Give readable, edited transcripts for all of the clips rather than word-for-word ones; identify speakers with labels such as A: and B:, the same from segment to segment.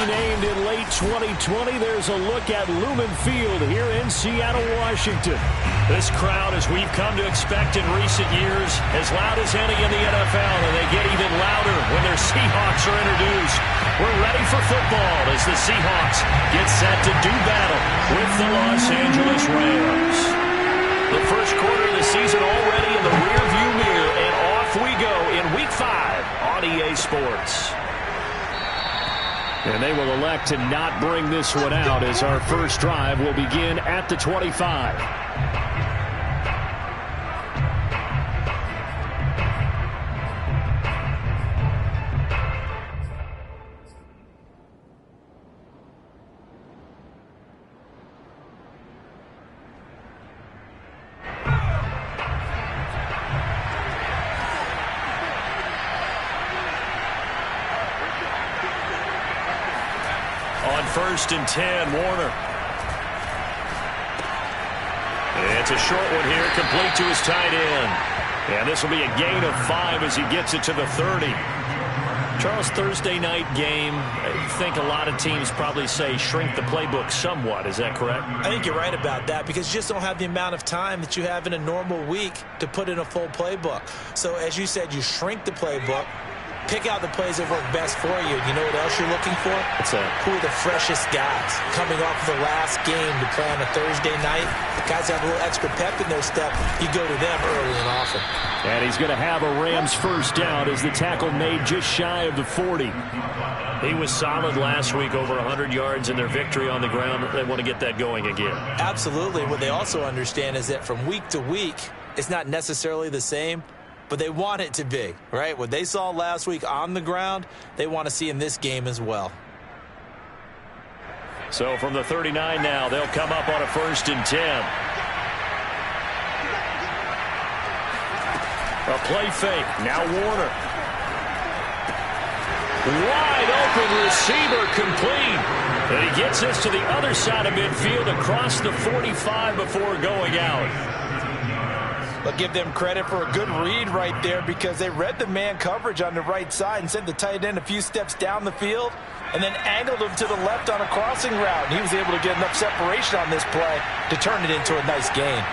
A: renamed in late 2020, there's a look at Lumen Field here in Seattle, Washington. This crowd, as we've come to expect in recent years, as loud as any in the NFL, and they get even louder when their Seahawks are introduced. We're ready for football as the Seahawks get set to do battle with the Los Angeles Rams. The first quarter of the season already in the rearview mirror, and off we go in Week 5 on EA Sports. And they will elect to not bring this one out as our first drive will begin at the 25. First and 10, Warner. And it's a short one here, complete to his tight end. And this will be a gain of 5 as he gets it to the 30. Charles, Thursday night game, I think a lot of teams probably say shrink the playbook somewhat. Is that correct?
B: I think you're right about that because you just don't have the amount of time that you have in a normal week to put in a full playbook. So as you said, you shrink the playbook. Pick out the plays that work best for you. You know what else you're looking for?
A: What's that?
B: Who are the freshest guys coming off of the last game to play on a Thursday night? Guys have a little extra pep in their step. You go to them early and often.
A: And he's going to have a Rams first down as the tackle made just shy of the 40. He was solid last week, over 100 yards in their victory on the ground. They want to get that going again.
B: Absolutely. What they also understand is that from week to week, it's not necessarily the same, but they want it to be, right? What they saw last week on the ground, they want to see in this game as well.
A: So from the 39 now, they'll come up on a first and 10. A play fake. Now Warner. Wide open receiver complete. And he gets this to the other side of midfield across the 45 before going out.
B: But give them credit for a good read right there because they read the man coverage on the right side and sent the tight end a few steps down the field and then angled him to the left on a crossing route. And he was able to get enough separation on this play to turn it into a nice gain.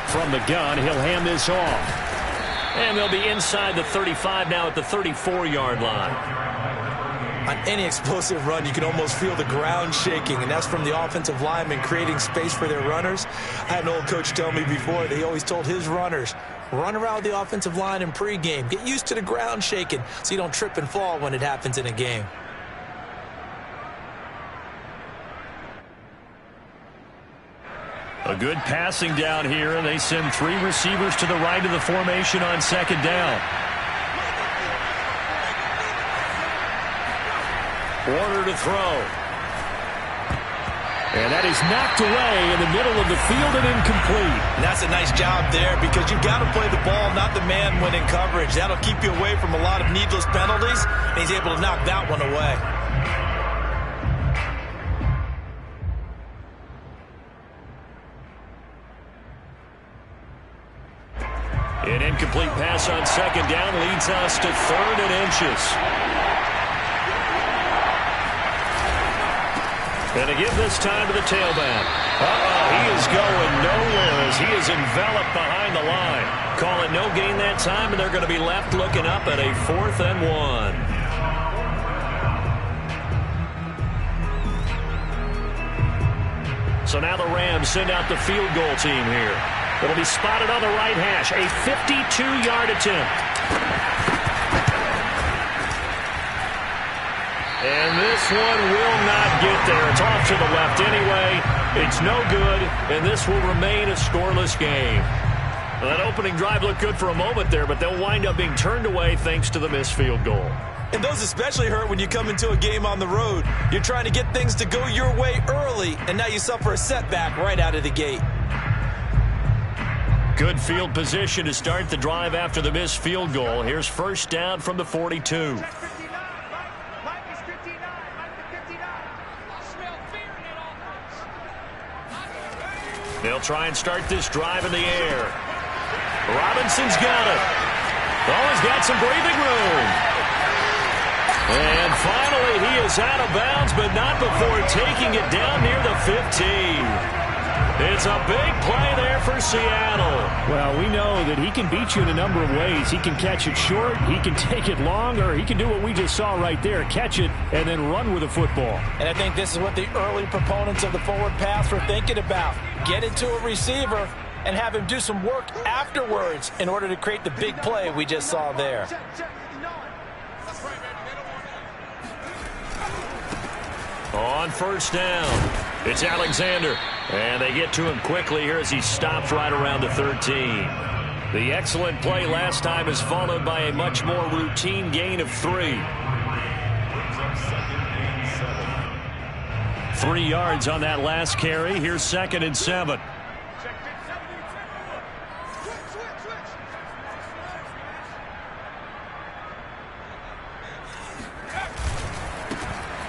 A: From the gun, he'll hand this off. And they'll be inside the 35 now at the 34-yard line.
B: On any explosive run, you can almost feel the ground shaking, and that's from the offensive linemen creating space for their runners. I had an old coach tell me before, they always told his runners, run around the offensive line in pregame. Get used to the ground shaking so you don't trip and fall when it happens in a game.
A: A good passing down here, and they send 3 receivers to the right of the formation on second down. Warner to throw. And that is knocked away in the middle of the field and incomplete.
B: And that's a nice job there because you've got to play the ball, not the man when in coverage. That'll keep you away from a lot of needless penalties, and he's able to knock that one away.
A: An incomplete pass on second down leads us to 3rd and inches. And to give this time to the tailback. He is going nowhere as he is enveloped behind the line. Call it no gain that time, and they're going to be left looking up at a 4th and 1. So now the Rams send out the field goal team here. It'll be spotted on the right hash. A 52-yard attempt. And this one will not get there. It's off to the left anyway. It's no good, and this will remain a scoreless game. Well, that opening drive looked good for a moment there, but they'll wind up being turned away thanks to the missed field goal.
B: And those especially hurt when you come into a game on the road. You're trying to get things to go your way early, and now you suffer a setback right out of the gate.
A: Good field position to start the drive after the missed field goal. Here's first down from the 42. They'll try and start this drive in the air. Robinson's got it. Oh, he's got some breathing room. And finally, he is out of bounds, but not before taking it down near the 15. It's a big play there for Seattle.
C: Well, we know that he can beat you in a number of ways. He can catch it short, he can take it long, or he can do what we just saw right there, catch it and then run with the football.
B: And I think this is what the early proponents of the forward pass were thinking about. Get it to a receiver and have him do some work afterwards in order to create the big play we just saw there.
A: On first down, it's Alexander. And they get to him quickly here as he stops right around the 13. The excellent play last time is followed by a much more routine gain of 3. 3 yards on that last carry. Here's 2nd and 7.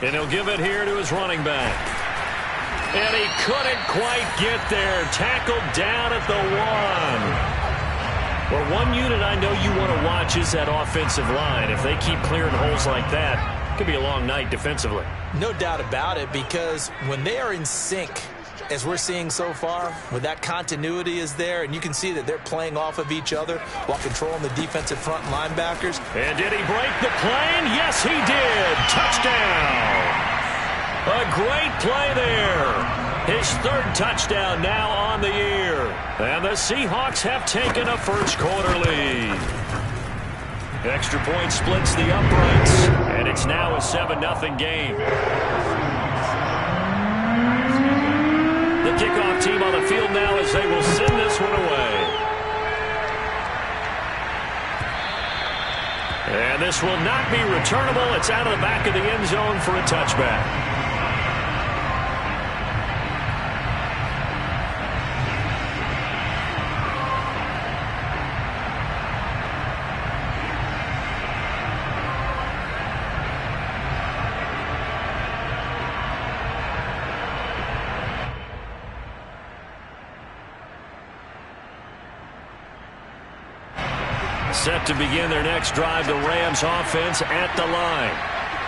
A: And he'll give it here to his running back. And he couldn't quite get there. Tackled down at the 1. Well, one unit I know you want to watch is that offensive line. If they keep clearing holes like that, it could be a long night defensively.
B: No doubt about it, because when they are in sync, as we're seeing so far, when that continuity is there, and you can see that they're playing off of each other while controlling the defensive front linebackers.
A: And did he break the plane? Yes, he did. Touchdown. A great play there. His 3rd touchdown now on the year. And the Seahawks have taken a first-quarter lead. Extra point splits the uprights, and it's now a 7-0 game. The kickoff team on the field now as they will send this one away. And this will not be returnable. It's out of the back of the end zone for a touchback. Set to begin their next drive, the Rams offense at the line.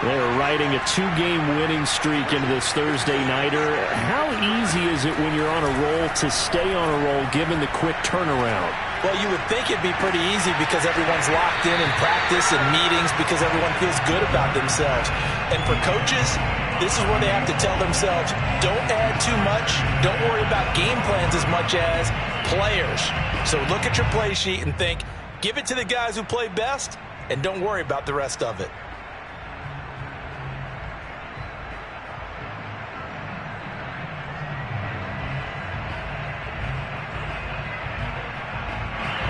A: They're riding a 2-game winning streak into this Thursday nighter. How easy is it when you're on a roll to stay on a roll given the quick turnaround?
B: Well, you would think it'd be pretty easy because everyone's locked in practice and meetings because everyone feels good about themselves. And for coaches, this is where they have to tell themselves, don't add too much, don't worry about game plans as much as players. So look at your play sheet and think, give it to the guys who play best, and don't worry about the rest of it.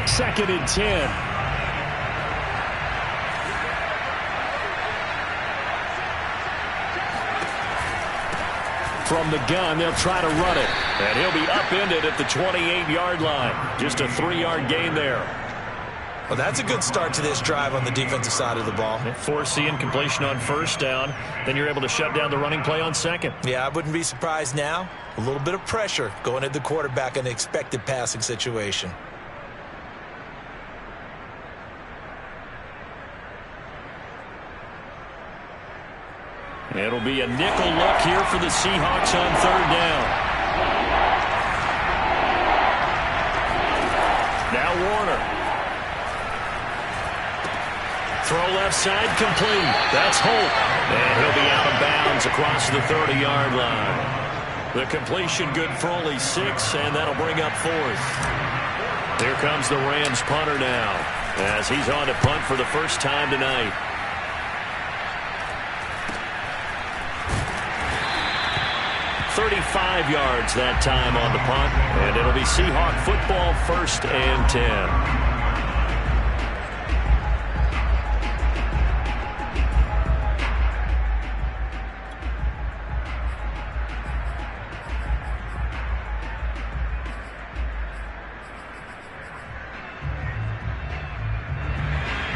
C: Second and 10. From the gun, they'll try to run it.
A: And he'll be upended at the 28-yard line. Just a 3-yard gain there.
B: Well, that's a good start to this drive on the defensive side of the ball.
A: Force incompletion on first down. Then you're able to shut down the running play on second.
B: Yeah, I wouldn't be surprised now. A little bit of pressure going at the quarterback in an expected passing situation.
A: It'll be a nickel look here for the Seahawks on 3rd down. Now Warner. Throw left side complete. That's Holt. And he'll be out of bounds across the 30-yard line. The completion good for only 6, and that'll bring up 4th. Here comes the Rams punter now as he's on to punt for the first time tonight. .35 yards that time on the punt, and it'll be Seahawk football, 1st and 10.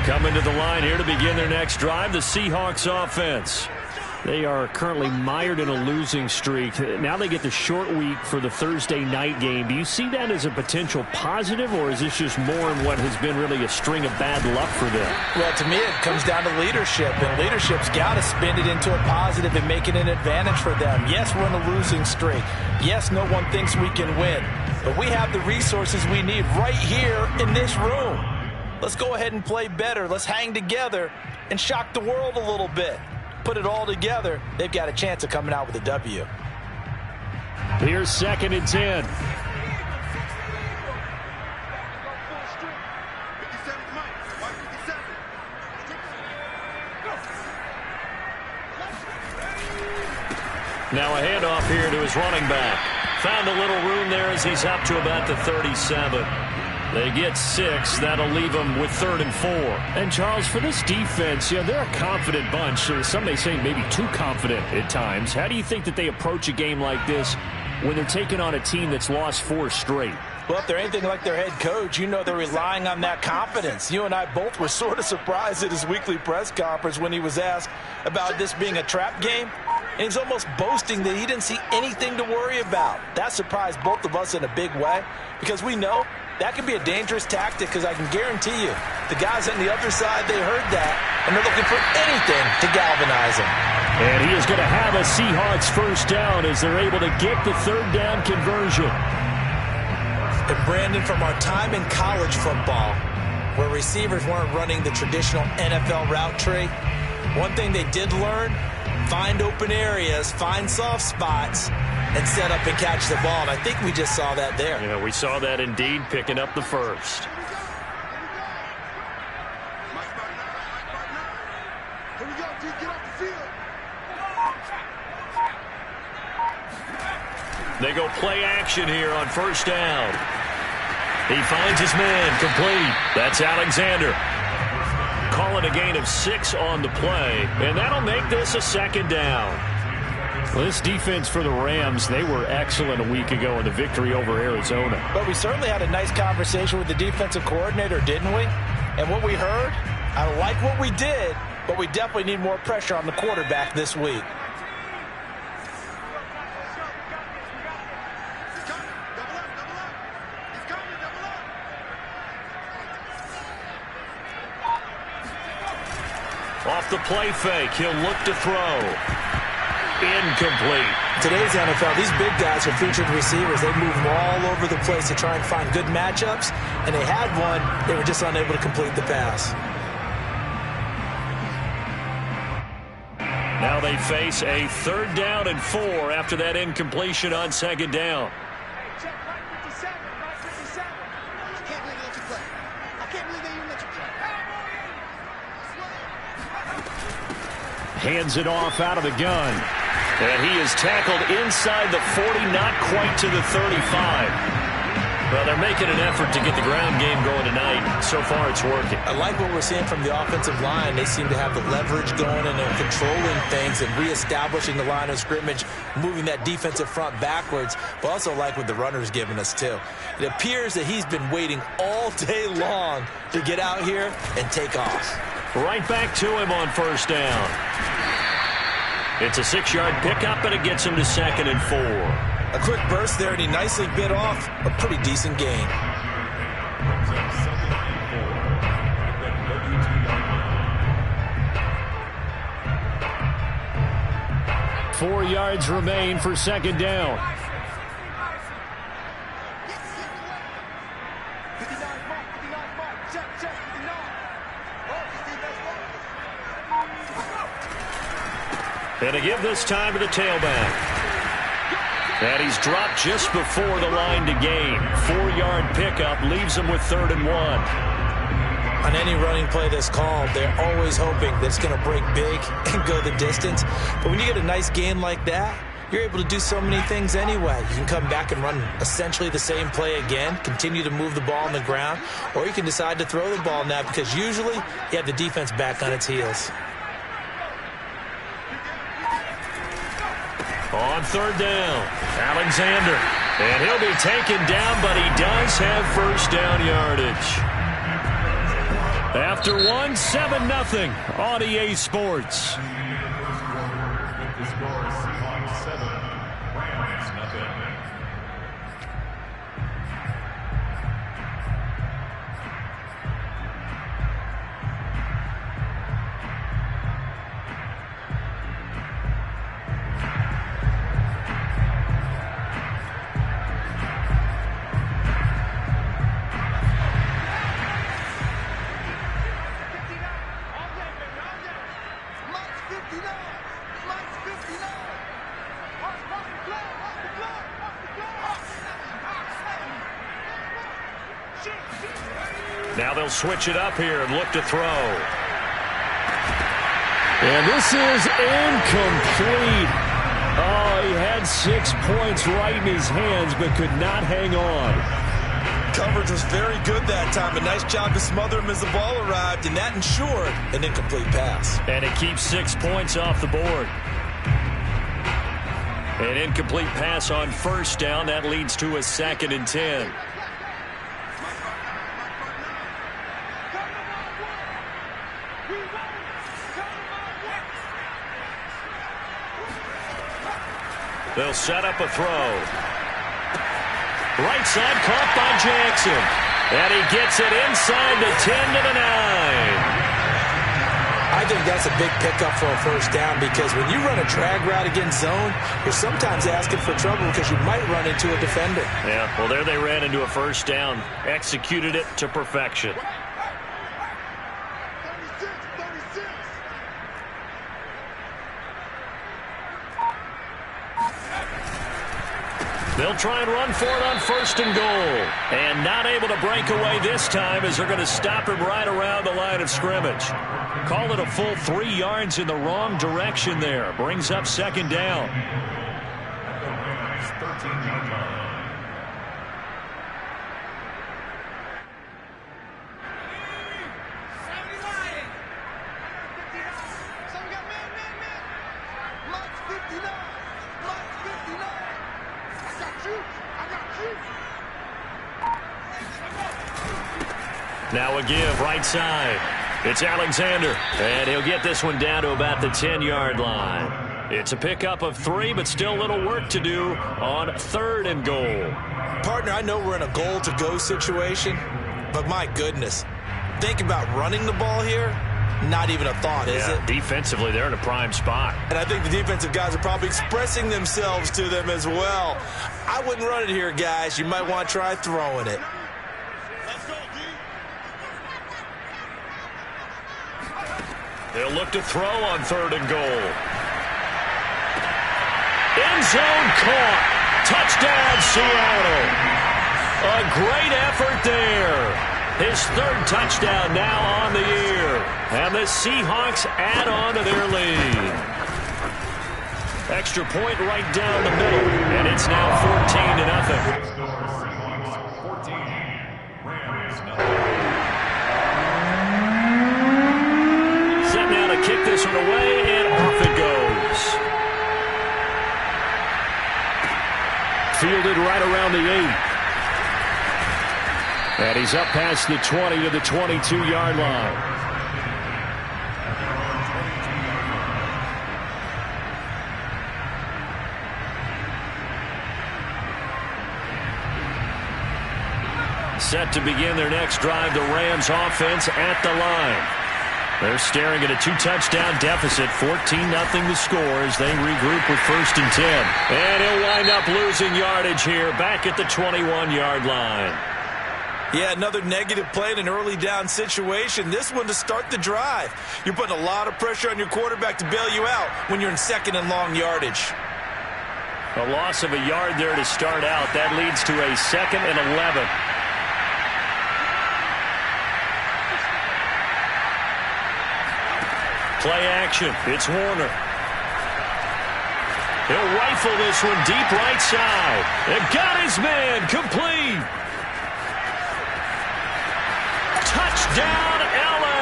A: Coming to the line here to begin their next drive, the Seahawks offense.
C: They are currently mired in a losing streak. Now they get the short week for the Thursday night game. Do you see that as a potential positive, or is this just more in what has been really a string of bad luck for them?
B: Well, to me, it comes down to leadership, and leadership's got to spin it into a positive and make it an advantage for them. Yes, we're in a losing streak. Yes, no one thinks we can win, but we have the resources we need right here in this room. Let's go ahead and play better. Let's hang together and shock the world a little bit. Put it all together, they've got a chance of coming out with a W.
C: Here's 2nd and 10. Now a handoff here to his running back. Found a little room there as he's up to about the 37. They get 6. That'll leave them with 3rd and 4. And, Charles, for this defense, they're a confident bunch. Some may say maybe too confident at times. How do you think that they approach a game like this when they're taking on a team that's lost 4 straight?
B: Well, if they're anything like their head coach, they're relying on that confidence. You and I both were sort of surprised at his weekly press conference when he was asked about this being a trap game. And he's almost boasting that he didn't see anything to worry about. That surprised both of us in a big way because we know that can be a dangerous tactic, because I can guarantee you the guys on the other side, they heard that, and they're looking for anything to galvanize them.
C: And he is going to have a Seahawks first down as they're able to get the 3rd down conversion.
B: And, Brandon, from our time in college football, where receivers weren't running the traditional NFL route tree, one thing they did learn, find open areas, find soft spots, and set up and catch the ball. And I think we just saw that there.
C: Yeah, we saw that indeed, picking up the first. They go play action here on first down. He finds his man, complete. That's Alexander. Calling a gain of 6 on the play, and that'll make this a 2nd down. Well, this defense for the Rams, they were excellent a week ago in the victory over Arizona.
B: But we certainly had a nice conversation with the defensive coordinator, didn't we? And what we heard, I like what we did, but we definitely need more pressure on the quarterback this week.
C: Off the play fake, he'll look to throw. Incomplete.
B: Today's NFL, these big guys are featured receivers. They move them all over the place to try and find good matchups, and they had one. They were just unable to complete the pass.
C: Now they face a 3rd down and 4 after that incompletion on 2nd down. Hands it off out of the gun. And he is tackled inside the 40, not quite to the 35. Well, they're making an effort to get the ground game going tonight. So far, it's working.
B: I like what we're seeing from the offensive line. They seem to have the leverage going and they're controlling things and reestablishing the line of scrimmage, moving that defensive front backwards. But also like what the runner's giving us, too. It appears that he's been waiting all day long to get out here and take off.
C: Right back to him on first down. It's a 6-yard pickup, and it gets him to 2nd and 4.
B: A quick burst there, and he nicely bit off a pretty decent gain.
C: Four yards remain for 2nd down. And a give this time to the tailback. And he's dropped just before the line to gain. 4-yard pickup leaves him with 3rd and 1.
B: On any running play that's called, they're always hoping that it's going to break big and go the distance. But when you get a nice gain like that, you're able to do so many things anyway. You can come back and run essentially the same play again, continue to move the ball on the ground, or you can decide to throw the ball now because usually you have the defense back on its heels.
C: On 3rd down, Alexander. And he'll be taken down, but he does have first down yardage. After one, 7-0 on EA Sports.
D: score is Seahawks 7, Rams nothing.
A: Now they'll switch it up here and look to throw.
C: And this is incomplete. Oh, he had 6 points right in his hands, but could not hang on.
B: Coverage was very good that time. A nice job to smother him as the ball arrived, and that ensured an incomplete pass.
A: And it keeps 6 points off the board. An incomplete pass on first down. That leads to a 2nd and 10. They'll set up a throw. Right side caught by Jackson. And he gets it inside the 10 to the 9.
B: I think that's a big pickup for a first down because when you run a drag route against zone, you're sometimes asking for trouble because you might run into a defender.
A: Yeah, well, there they ran into a first down. Executed it to perfection. They'll try and run for it on 1st and goal. And not able to break away this time as they're going to stop him right around the line of scrimmage. Call it a full 3 yards in the wrong direction there. Brings up 2nd down. Now a give right side. It's Alexander, and he'll get this one down to about the 10-yard line. It's a pickup of 3, but still a little work to do on 3rd and goal.
B: Partner, I know we're in a goal-to-go situation, but my goodness, think about running the ball here. Not even a thought, is it?
A: Defensively, they're in a prime spot.
B: And I think the defensive guys are probably expressing themselves to them as well. I wouldn't run it here, guys. You might want to try throwing it.
A: They'll look to throw on 3rd and goal. End zone caught. Touchdown, Seattle. A great effort there. His 3rd touchdown now on the year. And the Seahawks add on to their lead. Extra point right down the middle. And it's now 14-0. Kick this one away, and off it goes. Fielded right around the 8. And he's up past the 20 to the 22-yard line. Set to begin their next drive, the Rams offense at the line. They're staring at a 2-touchdown deficit, 14-0 the score as they regroup with 1st and 10. And he'll wind up losing yardage here back at the 21-yard line.
B: Yeah, another negative play in an early down situation. This one to start the drive. You're putting a lot of pressure on your quarterback to bail you out when you're in 2nd and long yardage.
A: A loss of a yard there to start out. That leads to a 2nd and 11. Play action. It's Warner. He'll rifle this one deep right side. And got his man. Complete. Touchdown, L.A.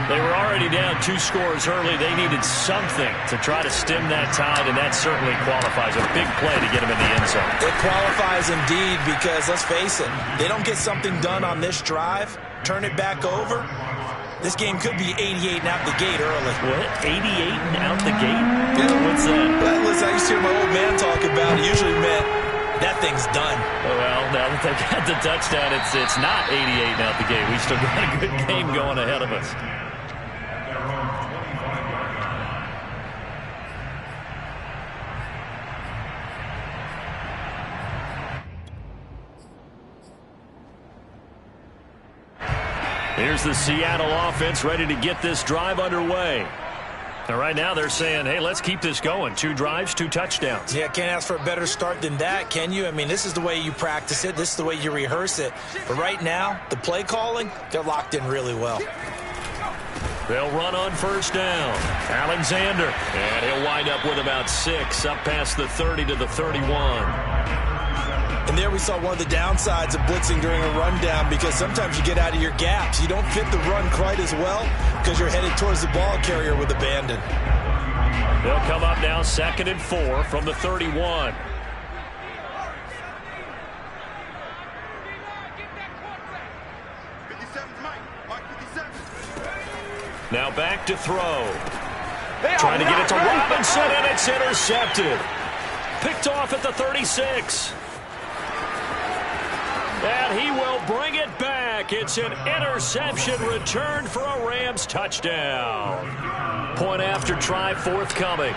A: They were already down 2 scores early. They needed something to try to stem that tide, and that certainly qualifies. A big play to get them in the end zone.
B: It qualifies indeed because, let's face it, they don't get something done on this drive, turn it back over. This game could be 88 and out the gate early.
C: What? 88 and out the gate? Yeah. What's that?
B: Listen, I used to hear my old man talk about it. Usually meant that thing's done.
C: Well, now that they got the touchdown, it's not 88 and out the gate. We still got a good game going ahead of us. Here's the Seattle offense ready to get this drive underway. And right now they're saying, hey, let's keep this going. 2 drives, 2 touchdowns.
B: Yeah, can't ask for a better start than that, can you? I mean, this is the way you practice it. This is the way you rehearse it. But right now, the play calling, they're locked in really well.
C: They'll run on first down. Alexander. And he'll wind up with about 6, up past the 30 to the 31.
B: And there we saw one of the downsides of blitzing during a rundown, because sometimes you get out of your gaps. You don't fit the run quite as well because you're headed towards the ball carrier with abandon.
C: They'll come up now 2nd and 4 from the 31. Now back to throw. Trying to get it to Robinson, and it's intercepted. Picked off at the 36. And he will bring it back. It's an interception return for a Rams touchdown. Point after try forthcoming.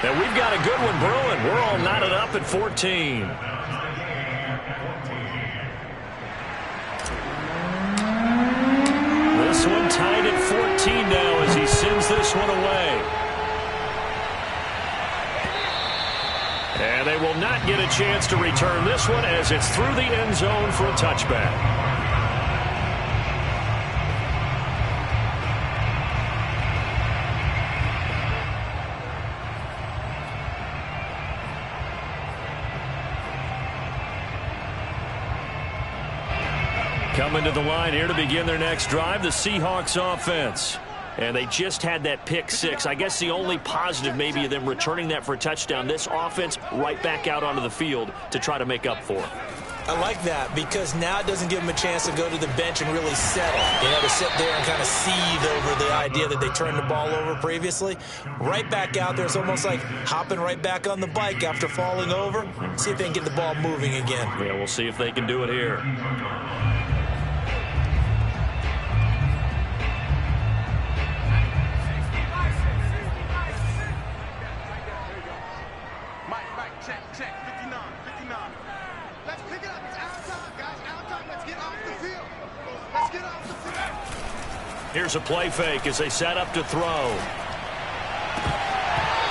C: And we've got a good one brewing. We're all knotted up at 14. This one tied at 14 now as he sends this one away. And they will not get a chance to return this one as it's through the end zone for a touchback. Coming to the line here to begin their next drive, the Seahawks offense. And they just had that pick 6. I guess the only positive maybe of them returning that for a touchdown. This offense right back out onto the field to try to make up for it.
B: I like that, because now it doesn't give them a chance to go to the bench and really settle. To sit there and kind of seethe over the idea that they turned the ball over previously. Right back out there. It's almost like hopping right back on the bike after falling over. See if they can get the ball moving again.
C: Yeah, we'll see if they can do it here. Here's a play fake as they set up to throw.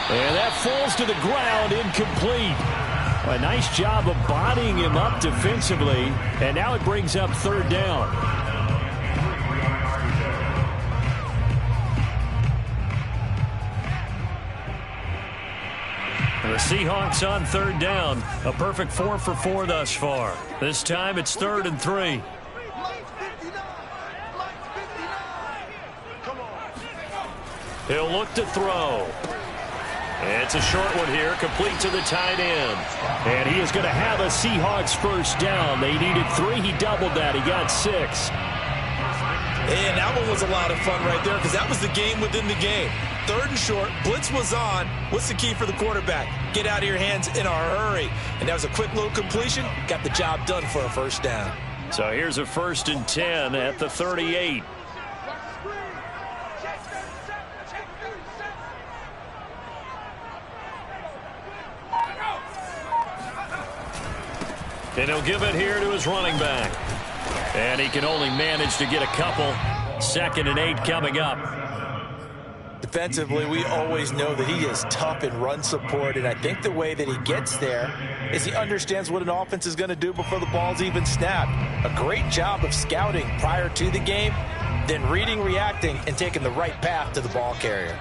C: And that falls to the ground, incomplete. A nice job of bodying him up defensively. And now it brings up 3rd down. The Seahawks on 3rd down. A perfect 4 for 4 thus far. This time it's 3rd and 3. He'll look to throw. It's a short one here, complete to the tight end. And he is going to have a Seahawks first down. They needed 3. He doubled that. He got 6.
B: And that one was a lot of fun right there, because that was the game within the game. 3rd and short. Blitz was on. What's the key for the quarterback? Get out of your hands in a hurry. And that was a quick little completion. Got the job done for a first down.
C: So here's a 1st and 10 at the 38. And he'll give it here to his running back. And he can only manage to get a couple. 2nd and 8 coming up.
B: Defensively, we always know that he is tough in run support, and I think the way that he gets there is he understands what an offense is going to do before the ball's even snapped. A great job of scouting prior to the game, then reading, reacting, and taking the right path to the ball carrier.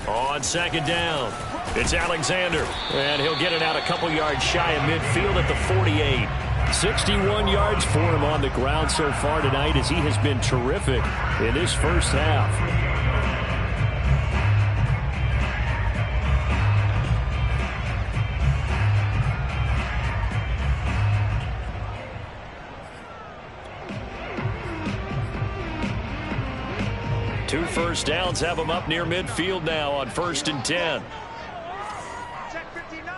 C: On 2nd down, it's Alexander, and he'll get it out a couple yards shy of midfield at the 48. 61 yards for him on the ground so far tonight, as he has been terrific in this first half. first downs have them up near midfield now on 1st and 10.
E: Check 59.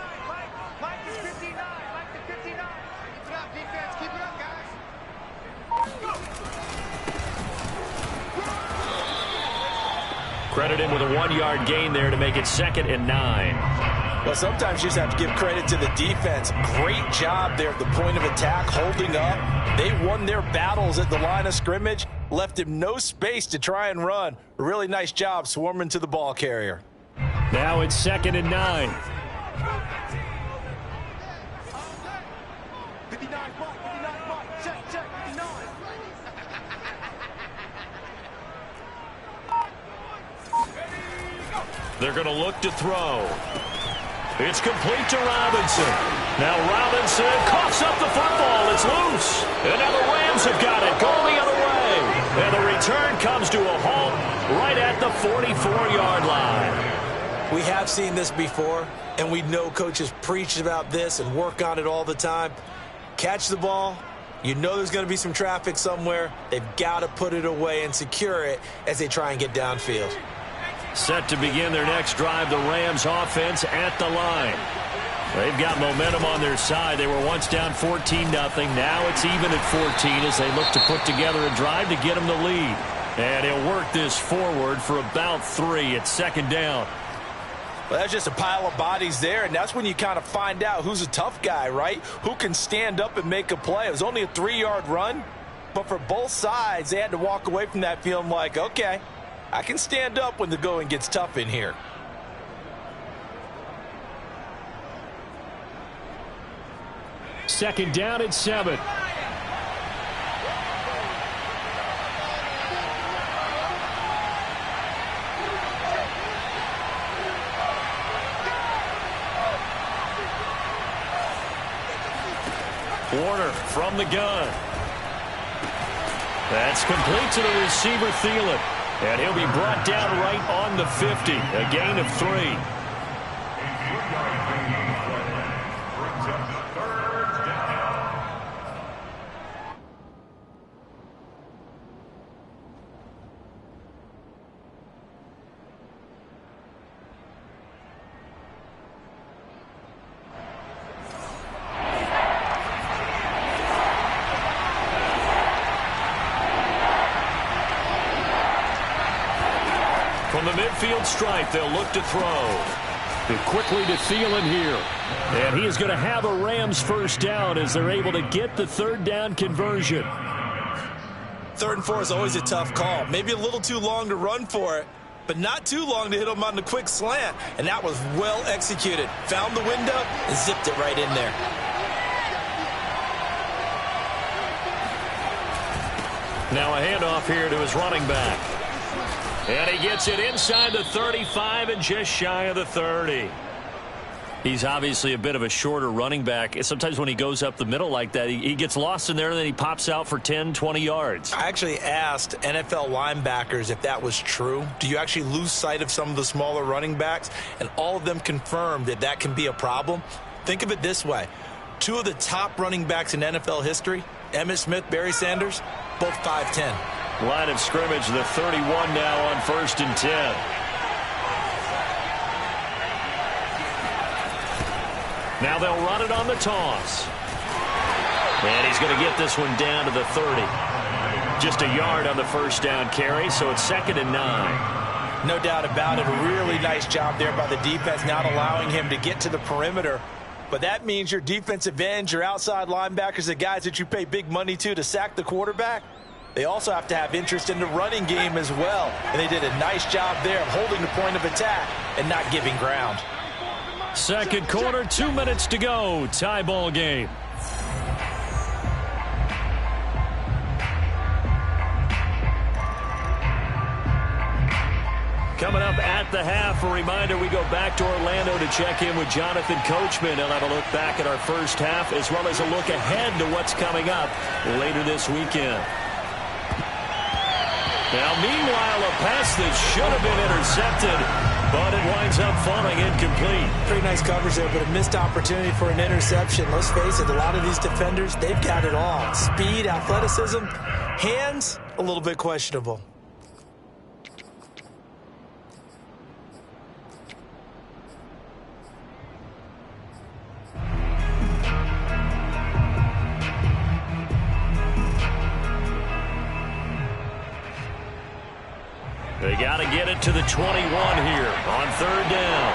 E: Mike is 59. Mike is 59. Keep it up, defense. Keep it up, guys.
C: Credit him with a 1-yard gain there to make it 2nd and 9.
B: Well, sometimes you just have to give credit to the defense. Great job there at the point of attack, holding up. They won their battles at the line of scrimmage, left him no space to try and run. A really nice job swarming to the ball carrier.
C: Now it's 2nd and 9.
E: 59, check, 59.
C: They're going to look to throw. It's complete to Robinson. Now Robinson coughs up the football. It's loose. And now the Rams have got it. Going the other way. And the return comes to a halt right at the 44-yard line.
B: We have seen this before, and we know coaches preach about this and work on it all the time. Catch the ball. You know there's going to be some traffic somewhere. They've got to put it away and secure it as they try and get downfield.
C: Set to begin their next drive, the Rams offense at the line. They've got momentum on their side. They were once down 14-0. Now it's even at 14 as they look to put together a drive to get them the lead. And he'll work this forward for about 3 at 2nd down.
B: Well, that's just a pile of bodies there, and that's when you kind of find out who's a tough guy, right? Who can stand up and make a play. It was only a 3-yard run, but for both sides, they had to walk away from that feeling like, okay, I can stand up when the going gets tough in here.
C: Second down at 7. Warner from the gun. That's complete to the receiver, Thielen. And he'll be brought down right on the 50. A gain of 3. From the midfield stripe, they'll look to throw. Quickly to Thielen here. And he is going to have a Rams first down as they're able to get the 3rd down conversion.
B: 3rd and 4 is always a tough call. Maybe a little too long to run for it, but not too long to hit him on the quick slant. And that was well executed. Found the window and zipped it right in there.
C: Now a handoff here to his running back. And he gets it inside the 35 and just shy of the 30. He's obviously a bit of a shorter running back. Sometimes when he goes up the middle like that, he gets lost in there and then he pops out for 10, 20 yards.
B: I actually asked NFL linebackers if that was true. Do you actually lose sight of some of the smaller running backs? And all of them confirmed that that can be a problem. Think of it this way. 2 of the top running backs in NFL history, Emmitt Smith, Barry Sanders, both 5'10".
C: Line of scrimmage, the 31 now on 1st and 10. Now they'll run it on the toss. And he's going to get this one down to the 30. Just a yard on the first down carry, so it's 2nd and 9.
B: No doubt about it. A really nice job there by the defense, not allowing him to get to the perimeter. But that means your defensive ends, your outside linebackers, the guys that you pay big money to sack the quarterback, they also have to have interest in the running game as well. And they did a nice job there of holding the point of attack and not giving ground.
C: Second quarter, 2 minutes to go. Tie ball game. Coming up at the half, a reminder, we go back to Orlando to check in with Jonathan Coachman. He'll have a look back at our first half as well as a look ahead to what's coming up later this weekend. Now, meanwhile, a pass that should have been intercepted, but it winds up falling incomplete.
B: Pretty nice coverage there, but a missed opportunity for an interception. Let's face it, a lot of these defenders, they've got it all. Speed, athleticism, hands, a little bit questionable.
A: got to get it to the 21 here on third down.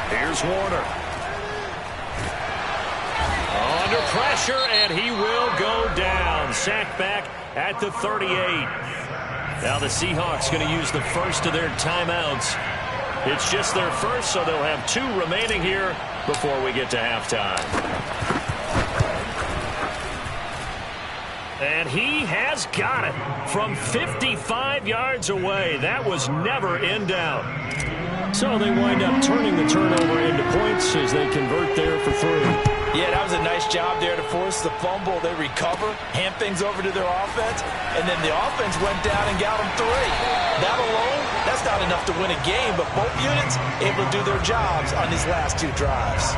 A: Here's Warner. Under pressure, and he will go down. Sacked back at the 38. Now the Seahawks going to use the first of their timeouts. It's just their first, so they'll have 2 remaining here before we get to halftime. And he has got it from 55 yards away. That was never in doubt. So they wind up turning the turnover into points as they convert there for 3.
B: Yeah, that was a nice job there to force the fumble. They recover, hand things over to their offense, and then the offense went down and got them 3. That alone, that's not enough to win a game, but both units able to do their jobs on these last 2 drives.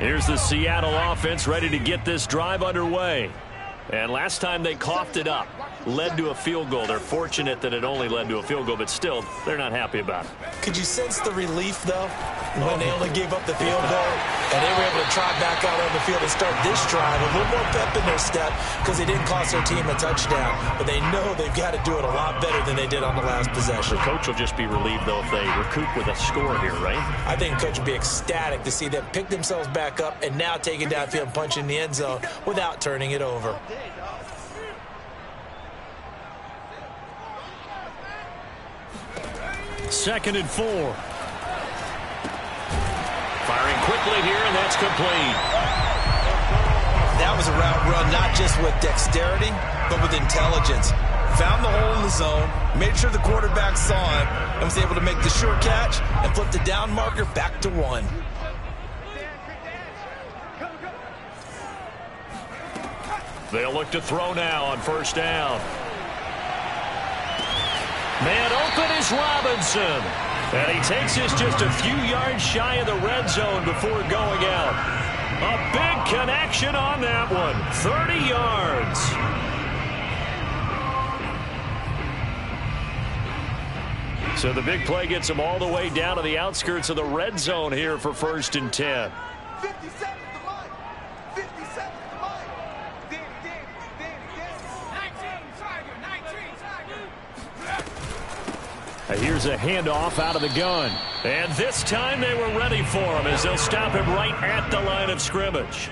A: Here's the Seattle offense ready to get this drive underway. And last time they coughed it up, led to a field goal. They're fortunate that it only led to a field goal, but still, they're not happy about it.
B: Could you sense the relief, though, when they only gave up the field goal and they were able to trot back out on the field and start this drive? A little more pep in their step because they didn't cost their team a touchdown, but they know they've got to do it a lot better than they did on the last possession.
A: The coach will just be relieved, though, if they recoup with a score here, right?
B: I think the coach will be ecstatic to see them pick themselves back up and now take it downfield and punch in the end zone without turning it over.
A: Second and 4. Firing quickly here, and that's complete.
B: That was a route run, not just with dexterity, but with intelligence. Found the hole in the zone, made sure the quarterback saw it, and was able to make the short catch and flip the down marker back to 1.
A: They'll look to throw now on first down. Man open is Robinson. And he takes us just a few yards shy of the red zone before going out. A big connection on that one. 30 yards. So the big play gets him all the way down to the outskirts of the red zone here for 1st and 10.
E: 57 to Mike. 57 to Mike. Danny. 19 Tiger.
A: Here's a handoff out of the gun. And this time they were ready for him as they'll stop him right at the line of scrimmage.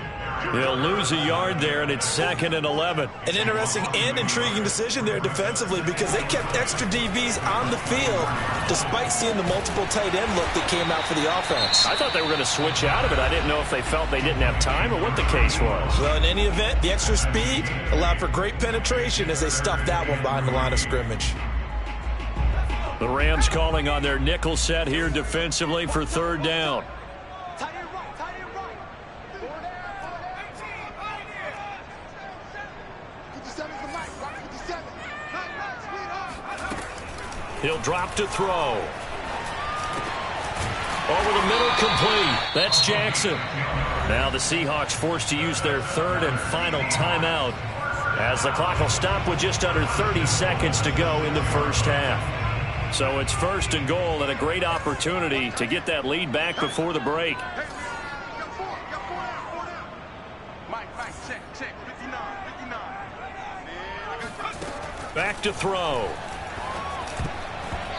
A: He'll lose a yard there, and it's 2nd and 11.
B: An interesting and intriguing decision there defensively because they kept extra DBs on the field despite seeing the multiple tight end look that came out for the offense.
A: I thought they were going to switch out of it. I didn't know if they felt they didn't have time or what the case was.
B: Well, in any event, the extra speed allowed for great penetration as they stuffed that one behind the line of scrimmage.
A: The Rams calling on their nickel set here defensively for 3rd down.
E: Tight end right.
A: He'll drop to throw. Over the middle, complete. That's Jackson. Now the Seahawks forced to use their 3rd and final timeout as the clock will stop with just under 30 seconds to go in the first half. So it's 1st and goal and a great opportunity to get that lead back before the break.
E: Mike, check. 59.
A: Back to throw.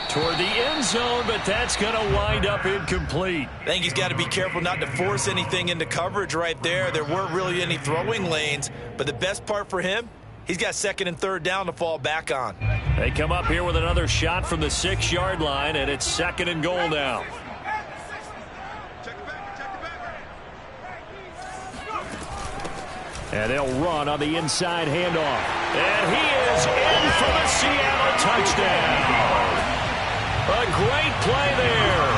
A: Toward the end zone, but that's going to wind up incomplete.
B: I think he's got to be careful not to force anything into coverage right there. There weren't really any throwing lanes, but the best part for him, he's got 2nd and 3rd down to fall back on.
A: They come up here with another shot from the 6-yard line, and it's 2nd and goal now. And they'll run on the inside handoff. And he is in for the Seattle touchdown. A great play there.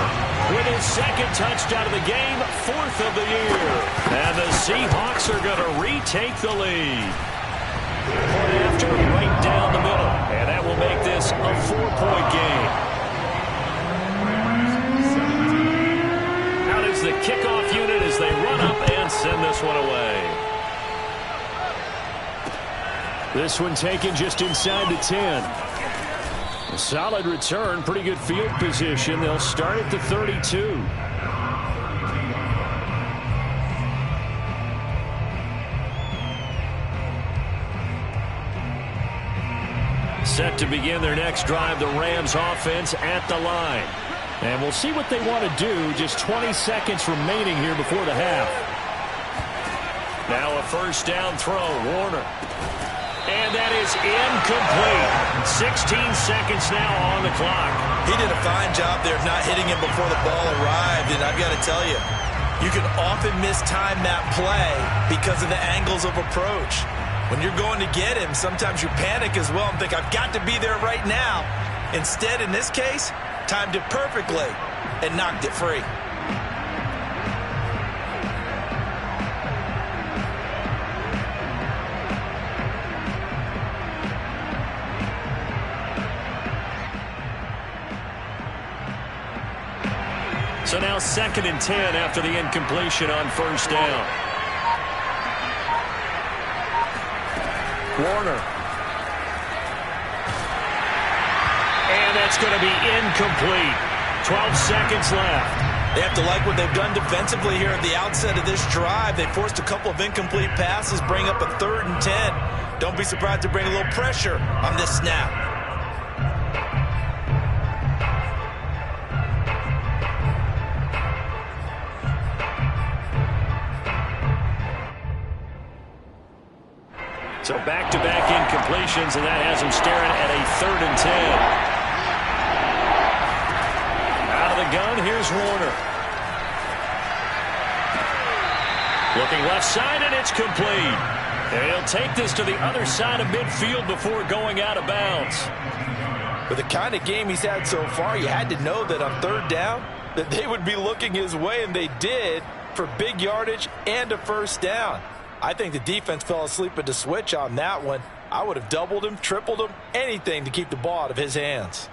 A: With his 2nd touchdown of the game, 4th of the year. And the Seahawks are going to retake the lead. Point after, right down the middle. And that will make this a 4-point game. Out is the kickoff unit as they run up and send this one away. This one taken just inside the 10. Solid return, pretty good field position. They'll start at the 32. Set to begin their next drive, the Rams offense at the line. And we'll see what they want to do. Just 20 seconds remaining here before the half. Now a first down throw, Warner. And that is incomplete. 16 seconds now on the clock.
B: He did a fine job there of not hitting him before the ball arrived. And I've got to tell you, you can often mistime that play because of the angles of approach. When you're going to get him, sometimes you panic as well and think, I've got to be there right now. Instead, in this case, timed it perfectly and knocked it free.
A: So now 2nd and 10 after the incompletion on first down. Warner. And that's going to be incomplete. 12 seconds left.
B: They have to like what they've done defensively here at the outset of this drive. They forced a couple of incomplete passes, bring up a 3rd and 10. Don't be surprised to bring a little pressure on this snap.
A: So back-to-back incompletions, and that has him staring at a 3rd and 10. Out of the gun, here's Warner. Looking left side, and it's complete. And he'll take this to the other side of midfield before going out of bounds.
B: With the kind of game he's had so far, you had to know that on 3rd down, that they would be looking his way, and they did, for big yardage and a first down. I think the defense fell asleep at the switch on that one. I would have doubled him, tripled him, anything to keep the ball out of his hands.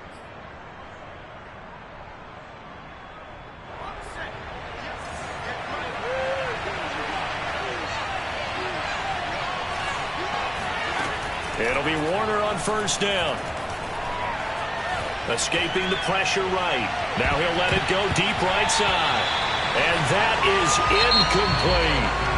A: It'll be Warner on first down. Escaping the pressure right. Now he'll let it go deep right side. And that is incomplete.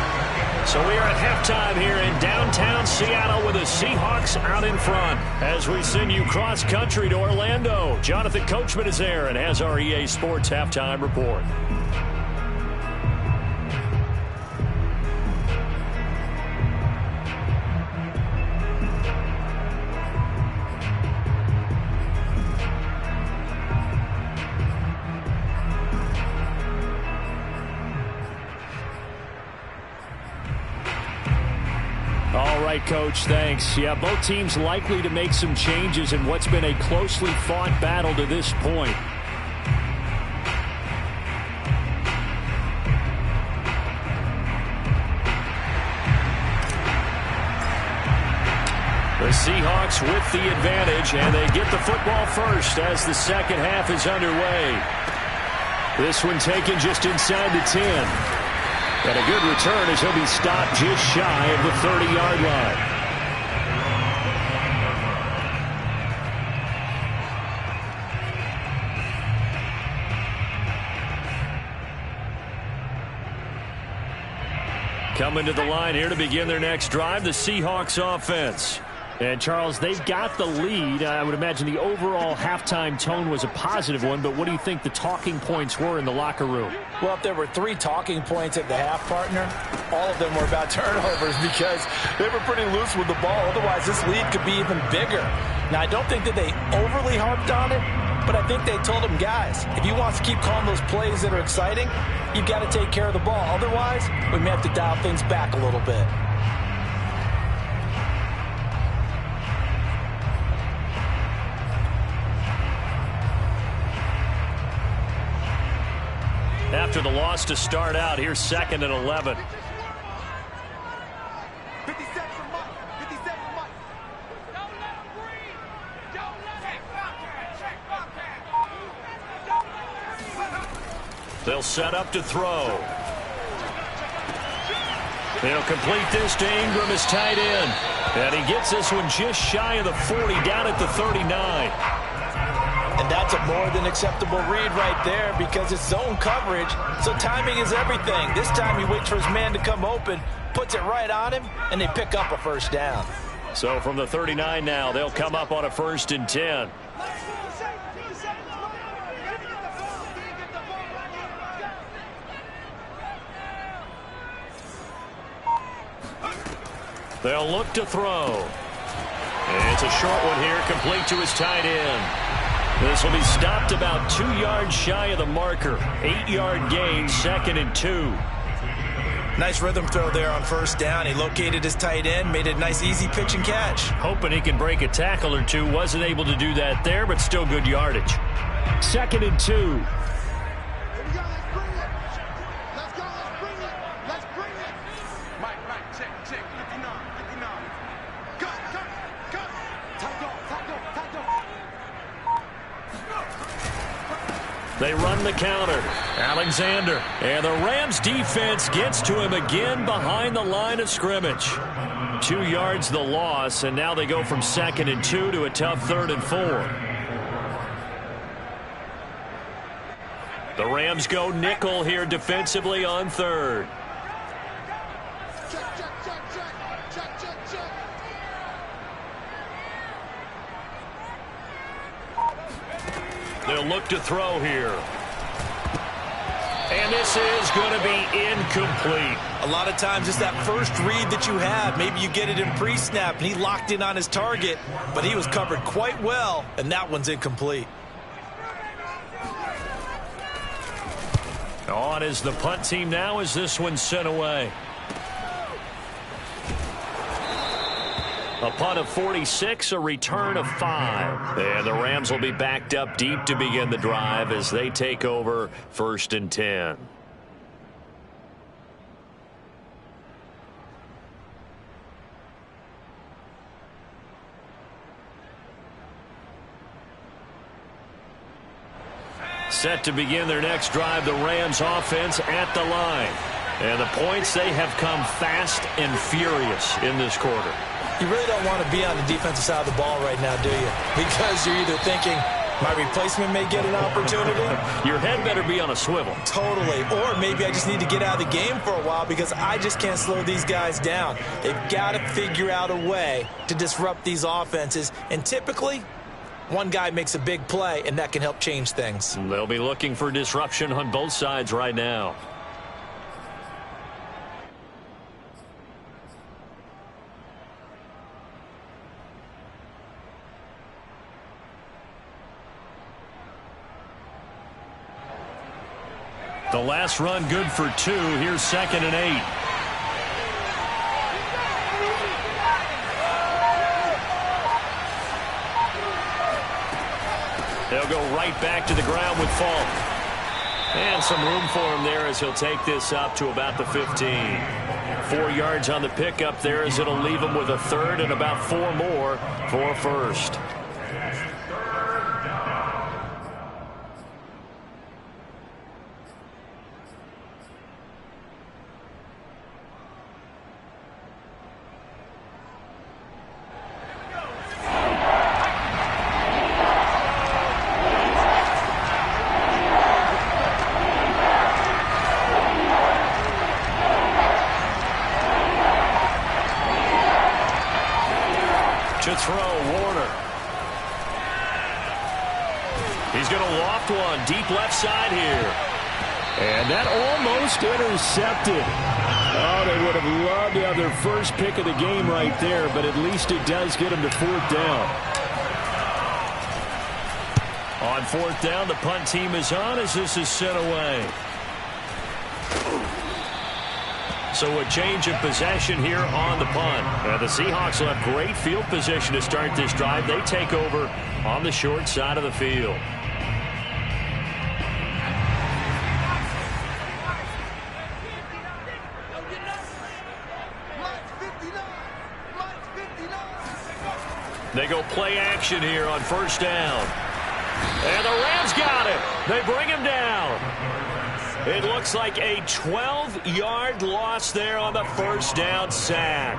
A: So we are at halftime here in downtown Seattle with the Seahawks out in front. As we send you cross-country to Orlando, Jonathan Coachman is there and has our EA Sports halftime report. All right, Coach, thanks. Yeah, both teams likely to make some changes in what's been a closely fought battle to this point. The Seahawks with the advantage, and they get the football first as the second half is underway. This one taken just inside the 10. And a good return as he'll be stopped just shy of the 30-yard line. Coming to the line here to begin their next drive, the Seahawks offense. And, Charles, they've got the lead. I would imagine the overall halftime tone was a positive one, but what do you think the talking points were in the locker room?
B: Well, if there were 3 talking points at the half, partner, all of them were about turnovers because they were pretty loose with the ball. Otherwise, this lead could be even bigger. Now, I don't think that they overly harped on it, but I think they told them, guys, if you want to keep calling those plays that are exciting, you've got to take care of the ball. Otherwise, we may have to dial things back a little bit.
A: After the loss to start out, here's 2nd and 11.
E: 57 for Mike. 57 for Mike. Don't let him breathe. Don't let him.
A: They'll set up to throw. They'll complete this to Ingram as tight end. And he gets this one just shy of the 40, down at the 39.
B: That's a more than acceptable read right there because it's zone coverage, so timing is everything. This time he waits for his man to come open, puts it right on him, and they pick up a first down.
A: So from the 39 now, they'll come up on a 1st and 10. They'll look to throw. And it's a short one here, complete to his tight end. This will be stopped about 2 yards shy of the marker. 8-yard gain, 2nd and 2.
B: Nice rhythm throw there on first down. He located his tight end, made it a nice easy pitch and catch.
A: Hoping he can break a tackle or two. Wasn't able to do that there, but still good yardage. 2nd and 2. They run the counter. Alexander. And the Rams defense gets to him again behind the line of scrimmage. 2 yards the loss, and now they go from 2nd and 2 to a tough 3rd and 4. The Rams go nickel here defensively on 3rd. They'll look to throw here. And this is going to be incomplete.
B: A lot of times it's that first read that you have. Maybe you get it in pre-snap, and he locked in on his target, but he was covered quite well, and that one's incomplete.
A: On is the punt team now as this one's sent away. A punt of 46, a return of 5. And the Rams will be backed up deep to begin the drive as they take over 1st and 10. Set to begin their next drive, the Rams offense at the line. And the points, they have come fast and furious in this quarter.
B: You really don't want to be on the defensive side of the ball right now, do you? Because you're either thinking, my replacement may get an opportunity.
A: Your head better be on a swivel.
B: Totally. Or maybe I just need to get out of the game for a while because I just can't slow these guys down. They've got to figure out a way to disrupt these offenses. And typically, one guy makes a big play, and that can help change things.
A: They'll be looking for disruption on both sides right now. The last run good for 2. Here's 2nd and 8. They'll go right back to the ground with Falk. And some room for him there as he'll take this up to about the 15. 4 yards on the pickup there as it'll leave him with a 3rd and about 4 more for 1st. To throw, Warner. He's going to loft one deep left side here. And that almost intercepted. Oh, they would have loved to have their first pick of the game right there, but at least it does get them to 4th down. On 4th down, the punt team is on as this is sent away. So a change of possession here on the punt. The Seahawks will have great field position to start this drive. They take over on the short side of the field. They go play action here on 1st down. And the Rams got it. They bring him down. It looks like a 12-yard loss there on the 1st down sack.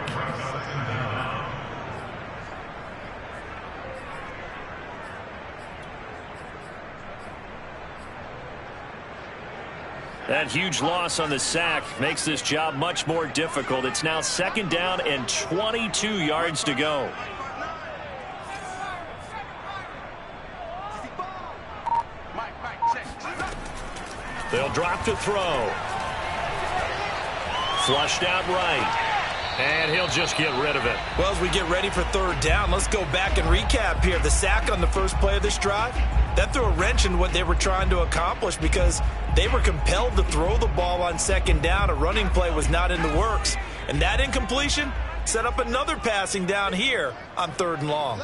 A: That huge loss on the sack makes this job much more difficult. It's now 2nd down and 22 yards to go. They'll drop to throw. Flushed out right. And he'll just get rid of it.
B: Well, as we get ready for 3rd down, let's go back and recap here. The sack on the first play of this drive, that threw a wrench in what they were trying to accomplish because they were compelled to throw the ball on 2nd down. A running play was not in the works. And that incompletion set up another passing down here on 3rd and long.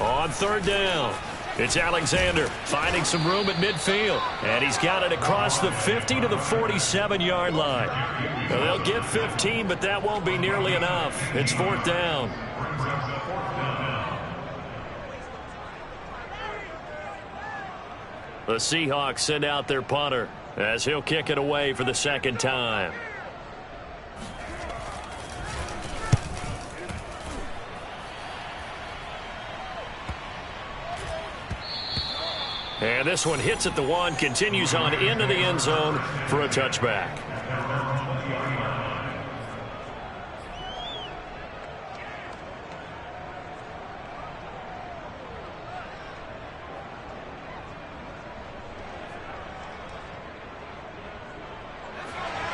A: On 3rd down, it's Alexander finding some room at midfield. And he's got it across the 50 to the 47-yard line. Now, they'll get 15, but that won't be nearly enough. It's 4th down. The Seahawks send out their punter as he'll kick it away for the 2nd time. And this one hits at the 1, continues on into the end zone for a touchback.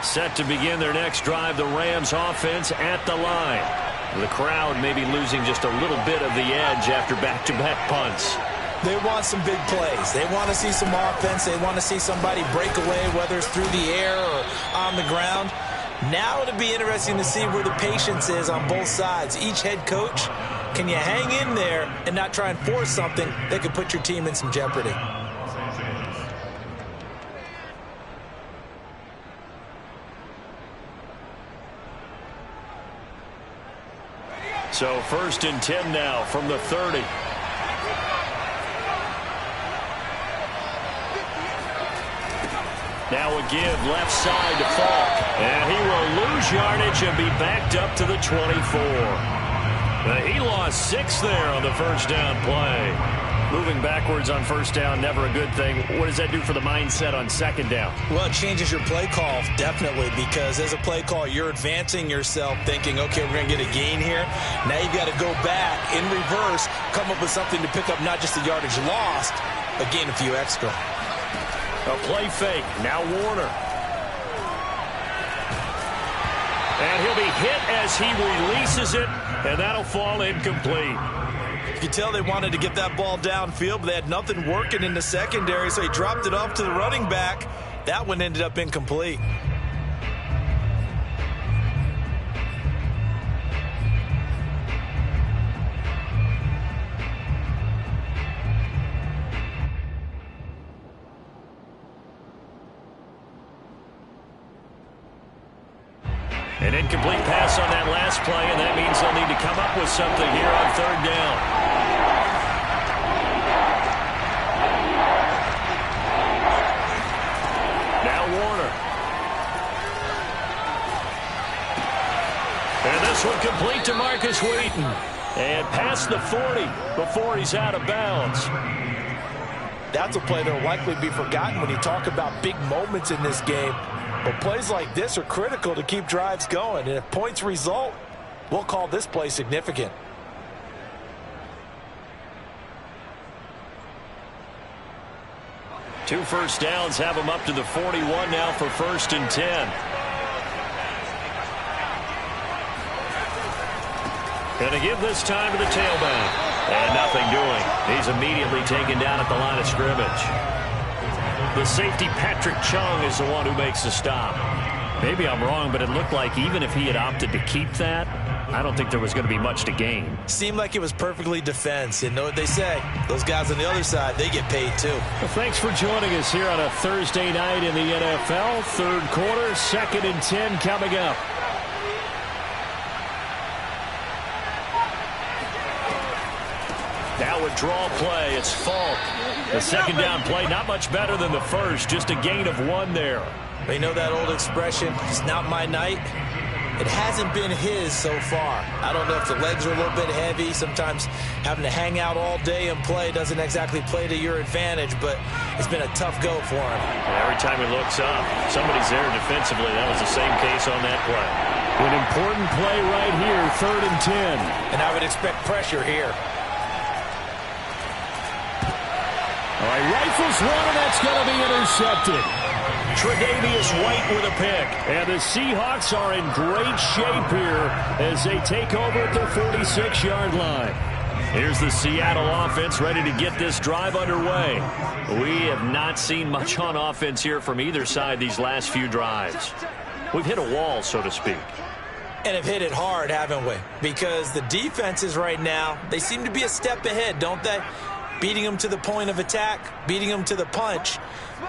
A: Set to begin their next drive, the Rams offense at the line. The crowd may be losing just a little bit of the edge after back-to-back punts.
B: They want some big plays. They want to see some offense. They want to see somebody break away, whether it's through the air or on the ground. Now it'll be interesting to see where the patience is on both sides. Each head coach, can you hang in there and not try and force something that could put your team in some jeopardy?
A: So 1st and 10 now from the 30. Now a give left side to Falk. And he will lose yardage and be backed up to the 24. He lost 6 there on the 1st down play. Moving backwards on 1st down, never a good thing. What does that do for the mindset on 2nd down?
B: Well, it changes your play call, definitely, because as a play call, you're advancing yourself thinking, okay, we're going to get a gain here. Now you've got to go back in reverse, come up with something to pick up not just the yardage lost, but gain a few extra.
A: A play fake. Now Warner. And he'll be hit as he releases it, and that'll fall incomplete.
B: You can tell they wanted to get that ball downfield, but they had nothing working in the secondary, so he dropped it off to the running back. That one ended up incomplete.
A: An incomplete pass on that last play, and that means they'll need to come up with something here on 3rd down. Now Warner. And this one complete to Marcus Wheaton. And past the 40 before he's out of bounds.
B: That's a play that will likely be forgotten when you talk about big moments in this game. But plays like this are critical to keep drives going. And if points result, we'll call this play significant.
A: Two 1st downs have them up to the 41 now for 1st and 10. Going to give this time to the tailback. And nothing doing. He's immediately taken down at the line of scrimmage. The safety, Patrick Chung, is the one who makes the stop. Maybe I'm wrong, but it looked like even if he had opted to keep that, I don't think there was going to be much to gain.
B: Seemed like it was perfectly defense. And know what they say, those guys on the other side, they get paid too.
A: Well, thanks for joining us here on a Thursday night in the NFL. 3rd quarter, 2nd and 10 coming up. Now a draw play. It's Falk. The 2nd down play, not much better than the first. Just a gain of 1 there.
B: You know that old expression, it's not my night? It hasn't been his so far. I don't know if the legs are a little bit heavy. Sometimes having to hang out all day and play doesn't exactly play to your advantage, but it's been a tough go for him.
C: Every time he looks up, somebody's there defensively. That was the same case on that play.
A: An important play right here, 3rd and 10.
B: And I would expect pressure here.
A: All right, rifles one, and that's going to be intercepted.
C: Tre'Davious White with a pick.
A: And the Seahawks are in great shape here as they take over at their 46-yard line.
C: Here's the Seattle offense ready to get this drive underway. We have not seen much on offense here from either side these last few drives. We've hit a wall, so to speak.
B: And have hit it hard, haven't we? Because the defenses right now, they seem to be a step ahead, don't they? Beating them to the point of attack, beating them to the punch.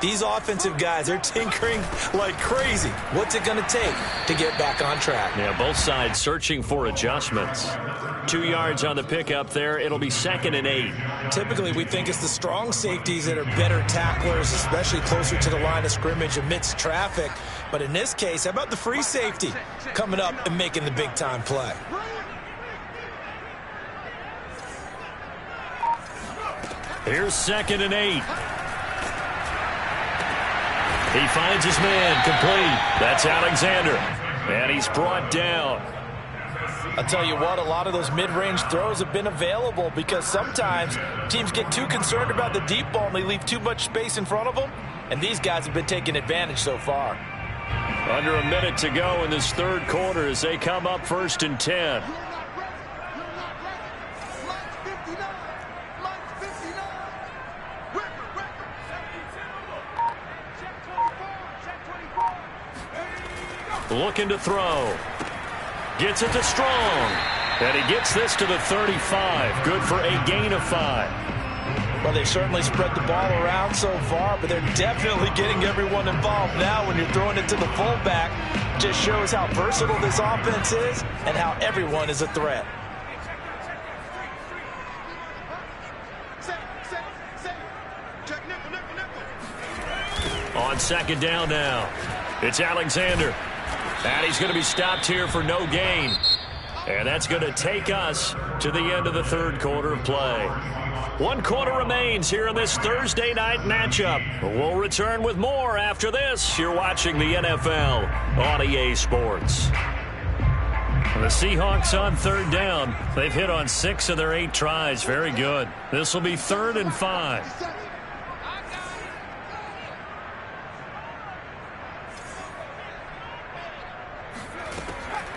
B: These offensive guys, they're tinkering like crazy. What's it going to take to get back on track?
C: Yeah, both sides searching for adjustments. 2 yards on the pickup there. It'll be 2nd and 8.
B: Typically, we think it's the strong safeties that are better tacklers, especially closer to the line of scrimmage amidst traffic. But in this case, how about the free safety coming up and making the big-time play?
C: Here's 2nd and 8. He finds his man complete. That's Alexander. And he's brought down.
B: I'll tell you what, a lot of those mid-range throws have been available because sometimes teams get too concerned about the deep ball and they leave too much space in front of them. And these guys have been taking advantage so far.
C: Under a minute to go in this 3rd quarter as they come up 1st and 10. Looking to throw. Gets it to Strong. And he gets this to the 35. Good for a gain of 5.
B: Well, they certainly spread the ball around so far, but they're definitely getting everyone involved now when you're throwing it to the fullback. Just shows how versatile this offense is and how everyone is a threat.
C: On 2nd down now. It's Alexander. And he's going to be stopped here for no gain. And that's going to take us to the end of the 3rd quarter of play. 1 quarter remains here in this Thursday night matchup. We'll return with more after this. You're watching the NFL on EA Sports. The Seahawks on 3rd down. They've hit on 6 of their 8 tries. Very good. This will be 3rd and 5.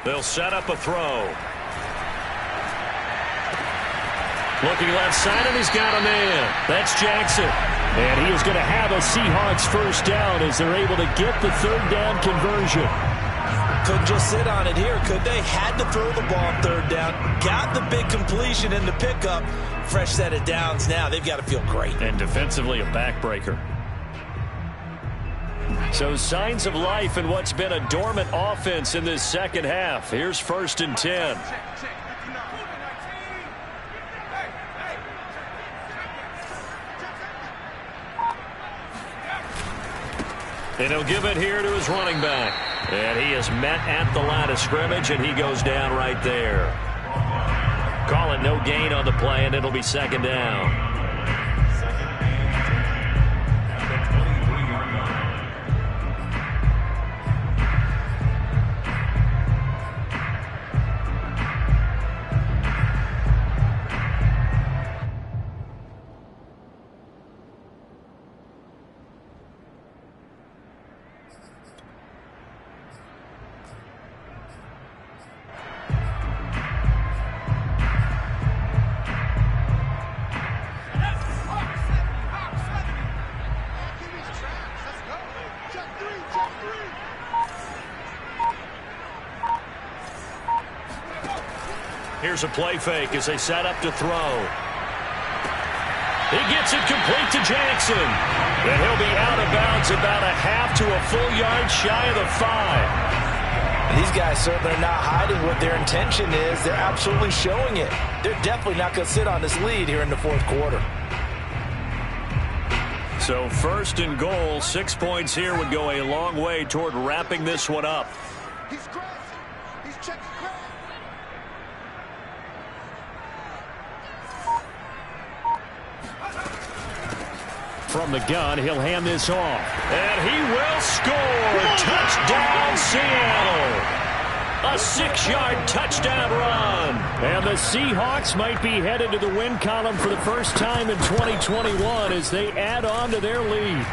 C: They'll set up a throw. Looking left side, and he's got a man. That's Jackson.
A: And he is going to have a Seahawks 1st down as they're able to get the 3rd down conversion.
B: Couldn't just sit on it here, could they? Had to throw the ball on 3rd down. Got the big completion in the pickup. Fresh set of downs now. They've got to feel great.
C: And defensively, a backbreaker.
A: So signs of life in what's been a dormant offense in this 2nd half. Here's 1st and 10.
C: And he'll give it here to his running back. And he is met at the line of scrimmage, and he goes down right there. Call it no gain on the play, and it'll be 2nd down. Here's a play fake as they set up to throw. He gets it complete to Jackson. And he'll be out of bounds about a half to a full yard shy of the 5.
B: These guys certainly are not hiding what their intention is. They're absolutely showing it. They're definitely not going to sit on this lead here in the 4th quarter.
C: So 1st and goal, 6 points here would go a long way toward wrapping this one up.
A: from the gun. He'll hand this off. And he will score. Touchdown, Seattle. A 6-yard touchdown run. And the Seahawks might be headed to the win column for the first time in 2021 as they add on to their lead.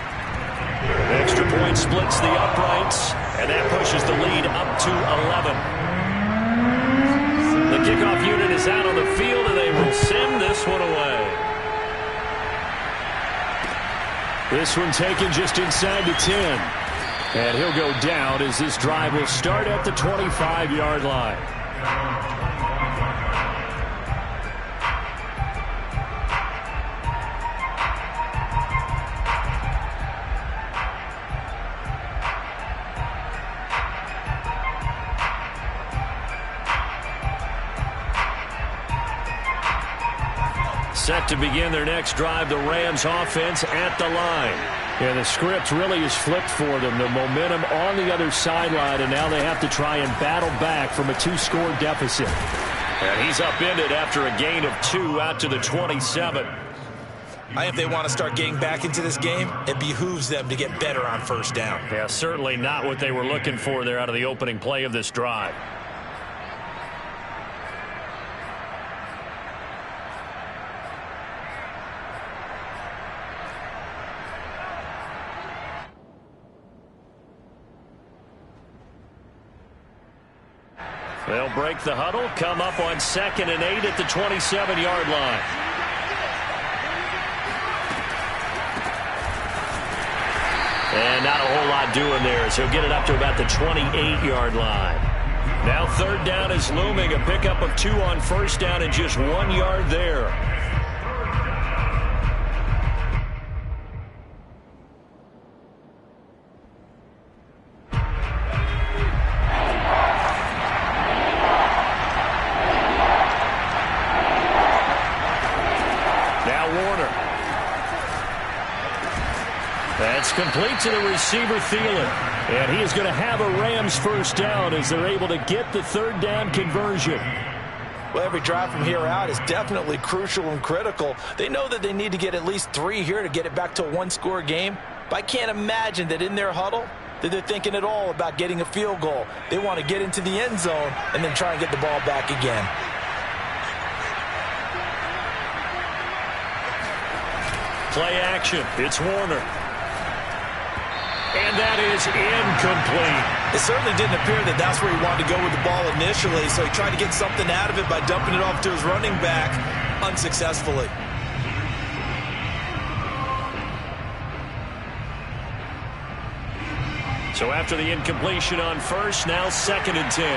A: Extra point splits the uprights, and that pushes the lead up to 11. The kickoff unit is out on the field, and they will send this one away. This one taken just inside the 10. And he'll go down as this drive will start at the 25-yard line. Set to begin their next drive, the Rams offense at the line. Yeah, the script really is flipped for them. The momentum on the other sideline, and now they have to try and battle back from a 2-score deficit. And he's upended after a gain of 2 out to the 27.
B: I think if they want to start getting back into this game, it behooves them to get better on first down.
A: Yeah, certainly not what they were looking for there out of the opening play of this drive. They'll break the huddle, come up on 2nd and 8 at the 27-yard line. And not a whole lot doing there, so he'll get it up to about the 28-yard line. Now 3rd down is looming, a pickup of 2 on first down and just 1 yard there. That's complete to the receiver, Thielen. And he is going to have a Rams first down as they're able to get the 3rd down conversion.
B: Well, every drive from here out is definitely crucial and critical. They know that they need to get at least 3 here to get it back to a 1-score game. But I can't imagine that in their huddle that they're thinking at all about getting a field goal. They want to get into the end zone and then try and get the ball back again.
A: Play action. It's Warner. And that is incomplete.
B: It certainly didn't appear that that's where he wanted to go with the ball initially, so he tried to get something out of it by dumping it off to his running back unsuccessfully.
A: So after the incompletion on first, now 2nd and 10.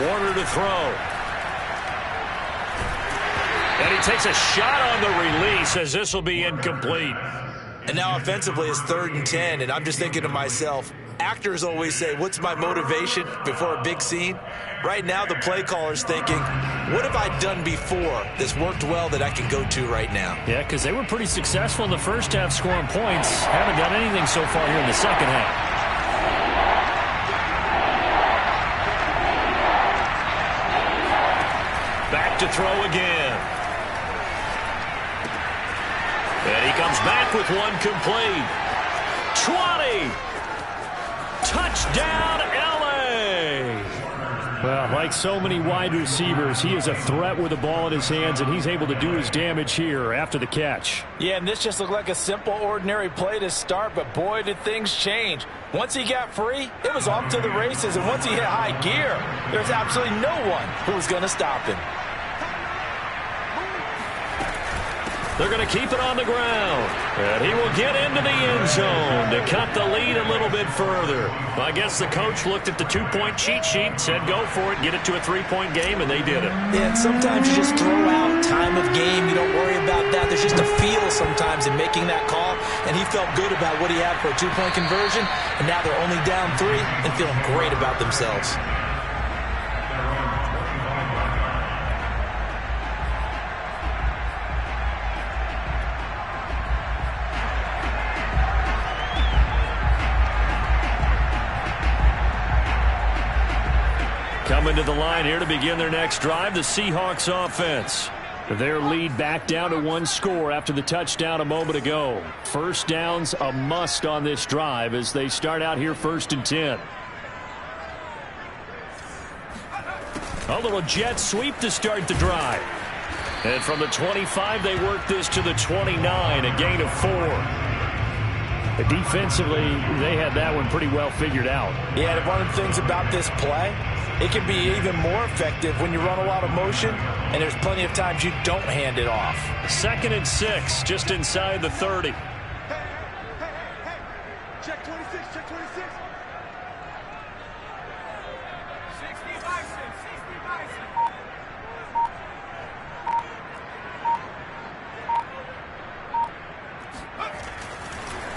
A: Warner to throw. And he takes a shot on the release as this will be incomplete.
B: And now offensively it's 3rd and 10, and I'm just thinking to myself, actors always say, what's my motivation before a big scene? Right now the play caller's thinking, what have I done before that's worked well that I can go to right now?
A: Yeah, because they were pretty successful in the first half scoring points. Haven't done anything so far here in the second half. Back to throw again. And he comes back with one complete. 20. Touchdown, L.A. Well, like so many wide receivers, he is a threat with the ball in his hands, and he's able to do his damage here after the catch.
B: Yeah, and this just looked like a simple, ordinary play to start, but boy, did things change. Once he got free, it was off to the races, and once he hit high gear, there's absolutely no one who was going to stop him.
A: They're going to keep it on the ground. And he will get into the end zone to cut the lead a little bit further. I guess the coach looked at the 2-point cheat sheet, said go for it, get it to a 3-point game, and they did it.
B: Yeah, and sometimes you just throw out time of game. You don't worry about that. There's just a feel sometimes in making that call, and he felt good about what he had for a 2-point conversion, and now they're only down 3 and feeling great about themselves.
A: Coming to the line here to begin their next drive, the Seahawks offense. Their lead back down to one score after the touchdown a moment ago. First down's a must on this drive as they start out here 1st and 10. A little jet sweep to start the drive. And from the 25, they work this to the 29, a gain of 4. Defensively, they had that one pretty well figured out.
B: Yeah, and one of the things about this play, it can be even more effective when you run a lot of motion, and there's plenty of times you don't hand it off.
A: 2nd and 6, just inside the 30.
E: Hey. Check 26, check 26. 60 Bison, 60 Bison.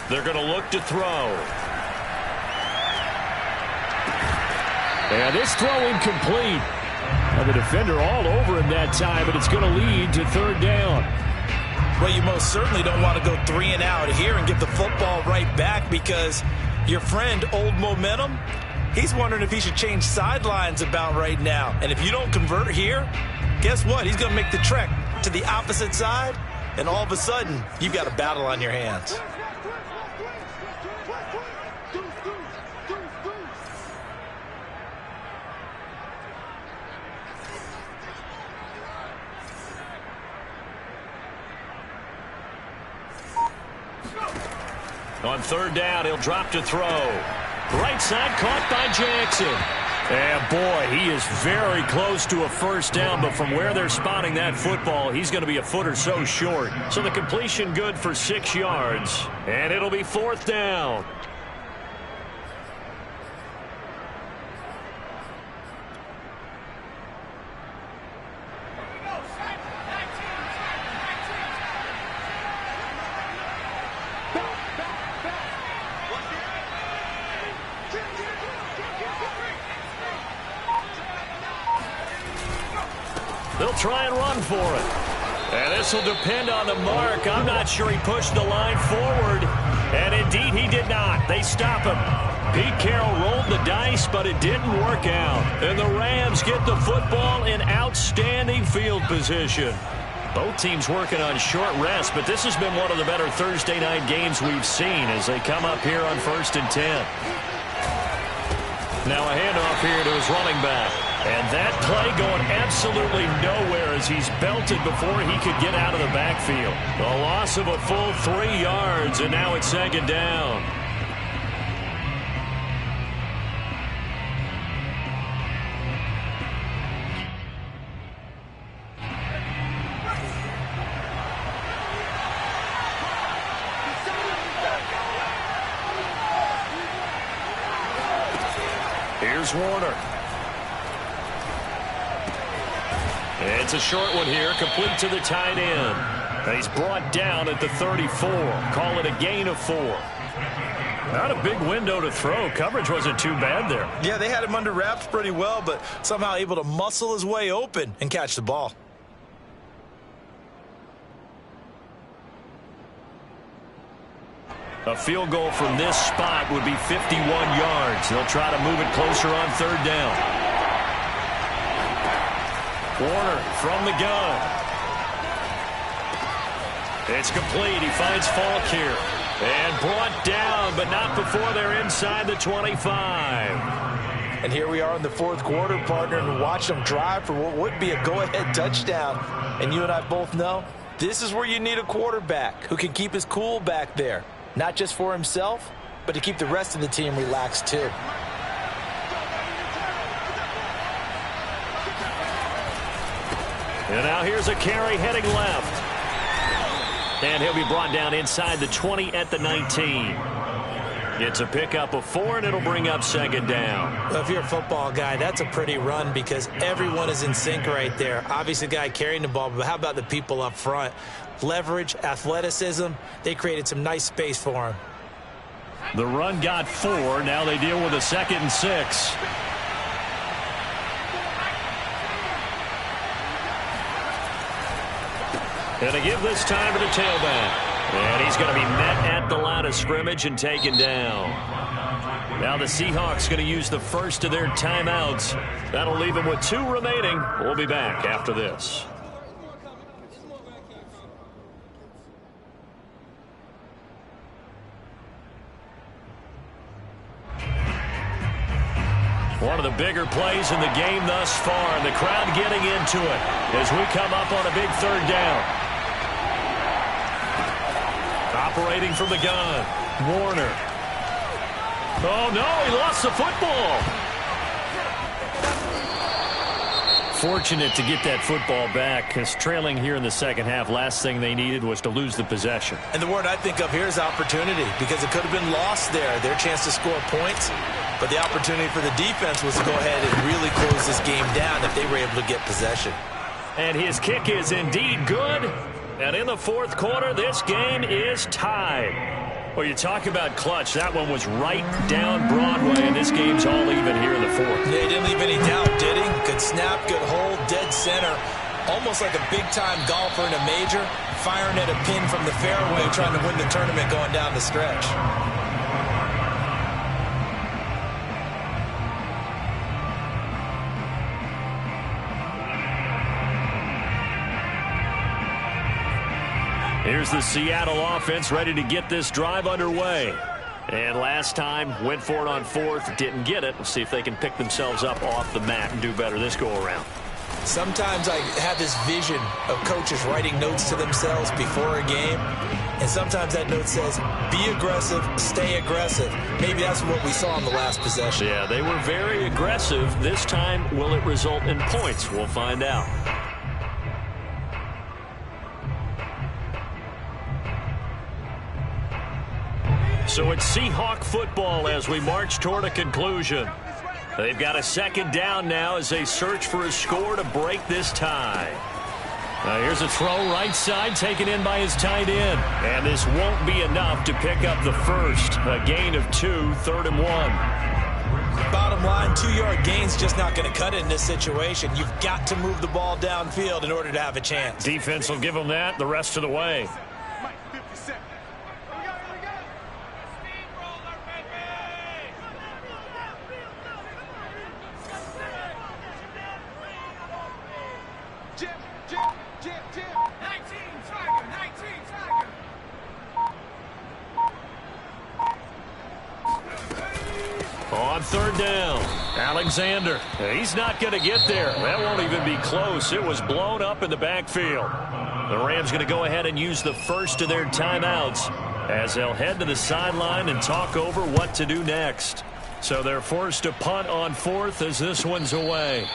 A: They're going to look to throw. And this throw incomplete. And the defender all over him that time, but it's going to lead to 3rd down.
B: Well, you most certainly don't want to go 3 and out here and get the football right back because your friend, Old Momentum, he's wondering if he should change sidelines about right now. And if you don't convert here, guess what? He's going to make the trek to the opposite side, and all of a sudden, you've got a battle on your hands.
A: On 3rd down, he'll drop to throw. Right side caught by Jackson. And boy, he is very close to a first down, but from where they're spotting that football, he's going to be a foot or so short. So the completion good for 6 yards, and it'll be 4th down. They'll try and run for it. And this will depend on the mark. I'm not sure he pushed the line forward. And indeed, he did not. They stop him. Pete Carroll rolled the dice, but it didn't work out. And the Rams get the football in outstanding field position. Both teams working on short rest, but this has been one of the better Thursday night games we've seen as they come up here on 1st and 10. Now a handoff here to his running back. And that play going absolutely nowhere as he's belted before he could get out of the backfield. A loss of a full 3 yards, and now it's 2nd down. Here's Warner. It's a short one here, complete to the tight end. And he's brought down at the 34. Call it a gain of 4. Not a big window to throw. Coverage wasn't too bad there.
B: Yeah, they had him under wraps pretty well, but somehow able to muscle his way open and catch the ball.
A: A field goal from this spot would be 51 yards. They'll try to move it closer on 3rd down. Warner from the gun. It's complete. He finds Falk here. And brought down, but not before they're inside the 25.
B: And here we are in the 4th quarter, partner, and watch them drive for what would be a go-ahead touchdown. And you and I both know this is where you need a quarterback who can keep his cool back there. Not just for himself, but to keep the rest of the team relaxed too.
A: And now here's a carry heading left. And he'll be brought down inside the 20 at the 19. It's a pickup of 4, and it'll bring up 2nd down.
B: Well, if you're a football guy, that's a pretty run because everyone is in sync right there. Obviously, the guy carrying the ball, but how about the people up front? Leverage, athleticism, they created some nice space for him.
A: The run got 4. Now they deal with a 2nd and 6. And they give this time to the tailback. And he's going to be met at the line of scrimmage and taken down.
C: Now the Seahawks going to use the first of their timeouts. That'll leave them with 2 remaining. We'll be back after this. One of the bigger plays in the game thus far, and the crowd getting into it as we come up on a big 3rd down. Operating from the gun, Warner. Oh, no, he lost the football. Fortunate to get that football back, because trailing here in the second half, last thing they needed was to lose the possession.
B: And the word I think of here is opportunity, because it could have been lost there, their chance to score points. But the opportunity for the defense was to go ahead and really close this game down if they were able to get possession.
C: And his kick is indeed good. And in the 4th quarter, this game is tied. Well, you talk about clutch. That one was right down Broadway, and this game's all even here in the 4th.
B: Yeah, he didn't leave any doubt, did he? Good snap, good hold, dead center. Almost like a big-time golfer in a major, firing at a pin from the fairway, trying to win the tournament going down the stretch.
C: Here's the Seattle offense ready to get this drive underway. And last time, went for it on 4th, didn't get it. We'll see if they can pick themselves up off the mat and do better this go-around.
B: Sometimes I have this vision of coaches writing notes to themselves before a game. And sometimes that note says, be aggressive, stay aggressive. Maybe that's what we saw in the last possession.
C: Yeah, they were very aggressive. This time, will it result in points? We'll find out. So it's Seahawk football as we march toward a conclusion. They've got a 2nd down now as they search for a score to break this tie. Here's a throw right side taken in by his tight end. And this won't be enough to pick up the first. A gain of 2, 3rd and 1.
B: Bottom line, 2-yard gain's just not going to cut it in this situation. You've got to move the ball downfield in order to have a chance.
C: Defense will give them that the rest of the way. On 3rd down, Alexander. He's not going to get there. That won't even be close. It was blown up in the backfield. The Rams going to go ahead and use the first of their timeouts as they'll head to the sideline and talk over what to do next. So they're forced to punt on 4th as this one's away.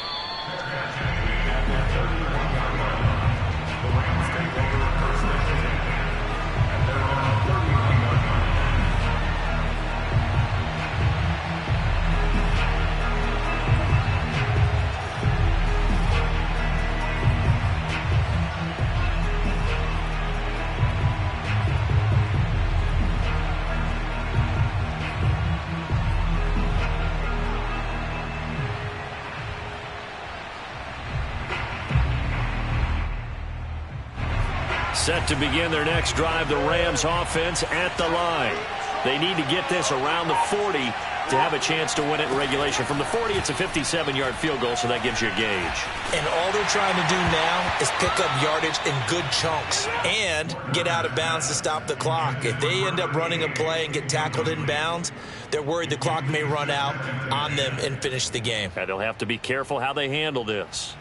C: Set to begin their next drive, the Rams offense at the line. They need to get this around the 40 to have a chance to win it in regulation. From the 40, it's a 57-yard field goal, so that gives you a gauge.
B: And all they're trying to do now is pick up yardage in good chunks and get out of bounds to stop the clock. If they end up running a play and get tackled in bounds, they're worried the clock may run out on them and finish the game.
C: And they'll have to be careful how they handle this.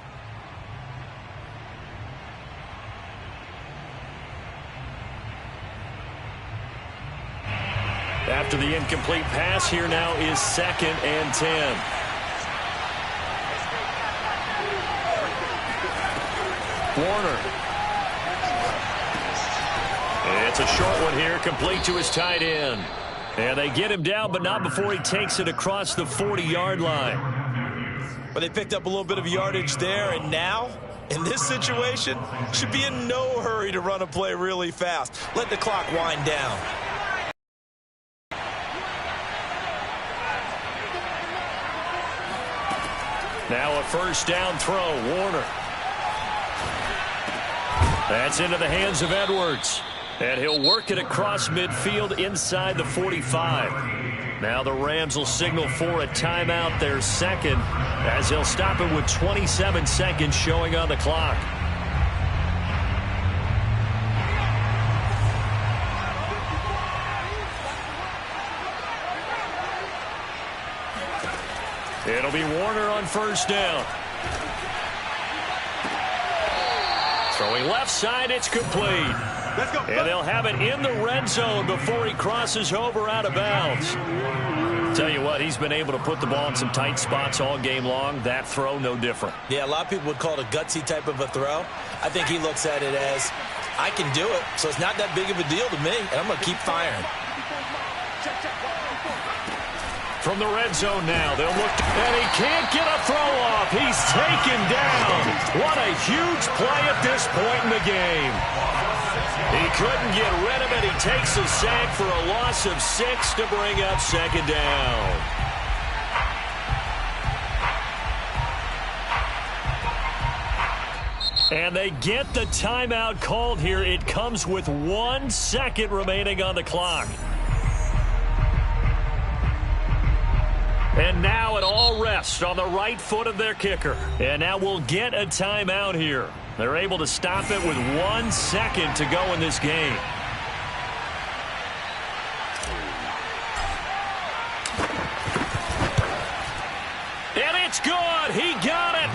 C: After the incomplete pass, here now is 2nd and 10. Warner. It's a short one here, complete to his tight end. And they get him down, but not before he takes it across the 40-yard line.
B: But they picked up a little bit of yardage there, and now, in this situation, should be in no hurry to run a play really fast. Let the clock wind down.
C: Now a 1st down throw, Warner. That's into the hands of Edwards.
A: And he'll work it across midfield inside the 45. Now the Rams will signal for a timeout, their second, as they'll stop it with 27 seconds showing on the clock. It'll be Warner on first down. Throwing left side, it's complete.
E: Let's go.
A: And they'll have it in the red zone before he crosses over out of bounds. Tell you what, he's been able to put the ball in some tight spots all game long. That throw, no different.
B: Yeah, a lot of people would call it a gutsy type of a throw. I think he looks at it as, I can do it, so it's not that big of a deal to me, and I'm going to keep firing.
A: From the red zone now, they'll look, and he can't get a throw off. He's taken down. What a huge play at this point in the game. He couldn't get rid of it. He takes a sack for a loss of 6 to bring up second down. And they get the timeout called here. It comes with 1 second remaining on the clock. And now it all rests on the right foot of their kicker. And now we'll get a timeout here. They're able to stop it with 1 second to go in this game. And it's good. He got it.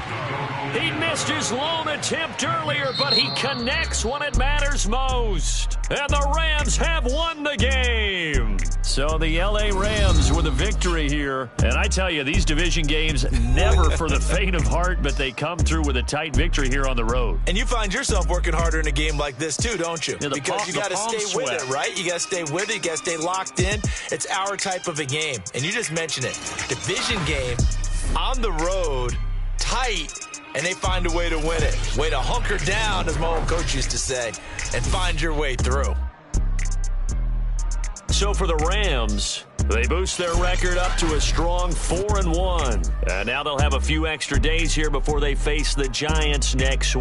A: He missed his lone attempt earlier, but he connects when it matters most. And the Rams have won the game. So the L.A. Rams with a victory here. And I tell you, these division games, never for the faint of heart, but they come through with a tight victory here on the road.
B: And you find yourself working harder in a game like this too, don't you?
A: Yeah,
B: because you got to stay with it, right? You got to stay with it. You got to stay locked in. It's our type of a game. And you just mentioned it. Division game, on the road, tight, and they find a way to win it. Way to hunker down, as my old coach used to say, and find your way through.
A: So for the Rams, they boost their record up to a strong 4-1. And now they'll have a few extra days here before they face the Giants next week.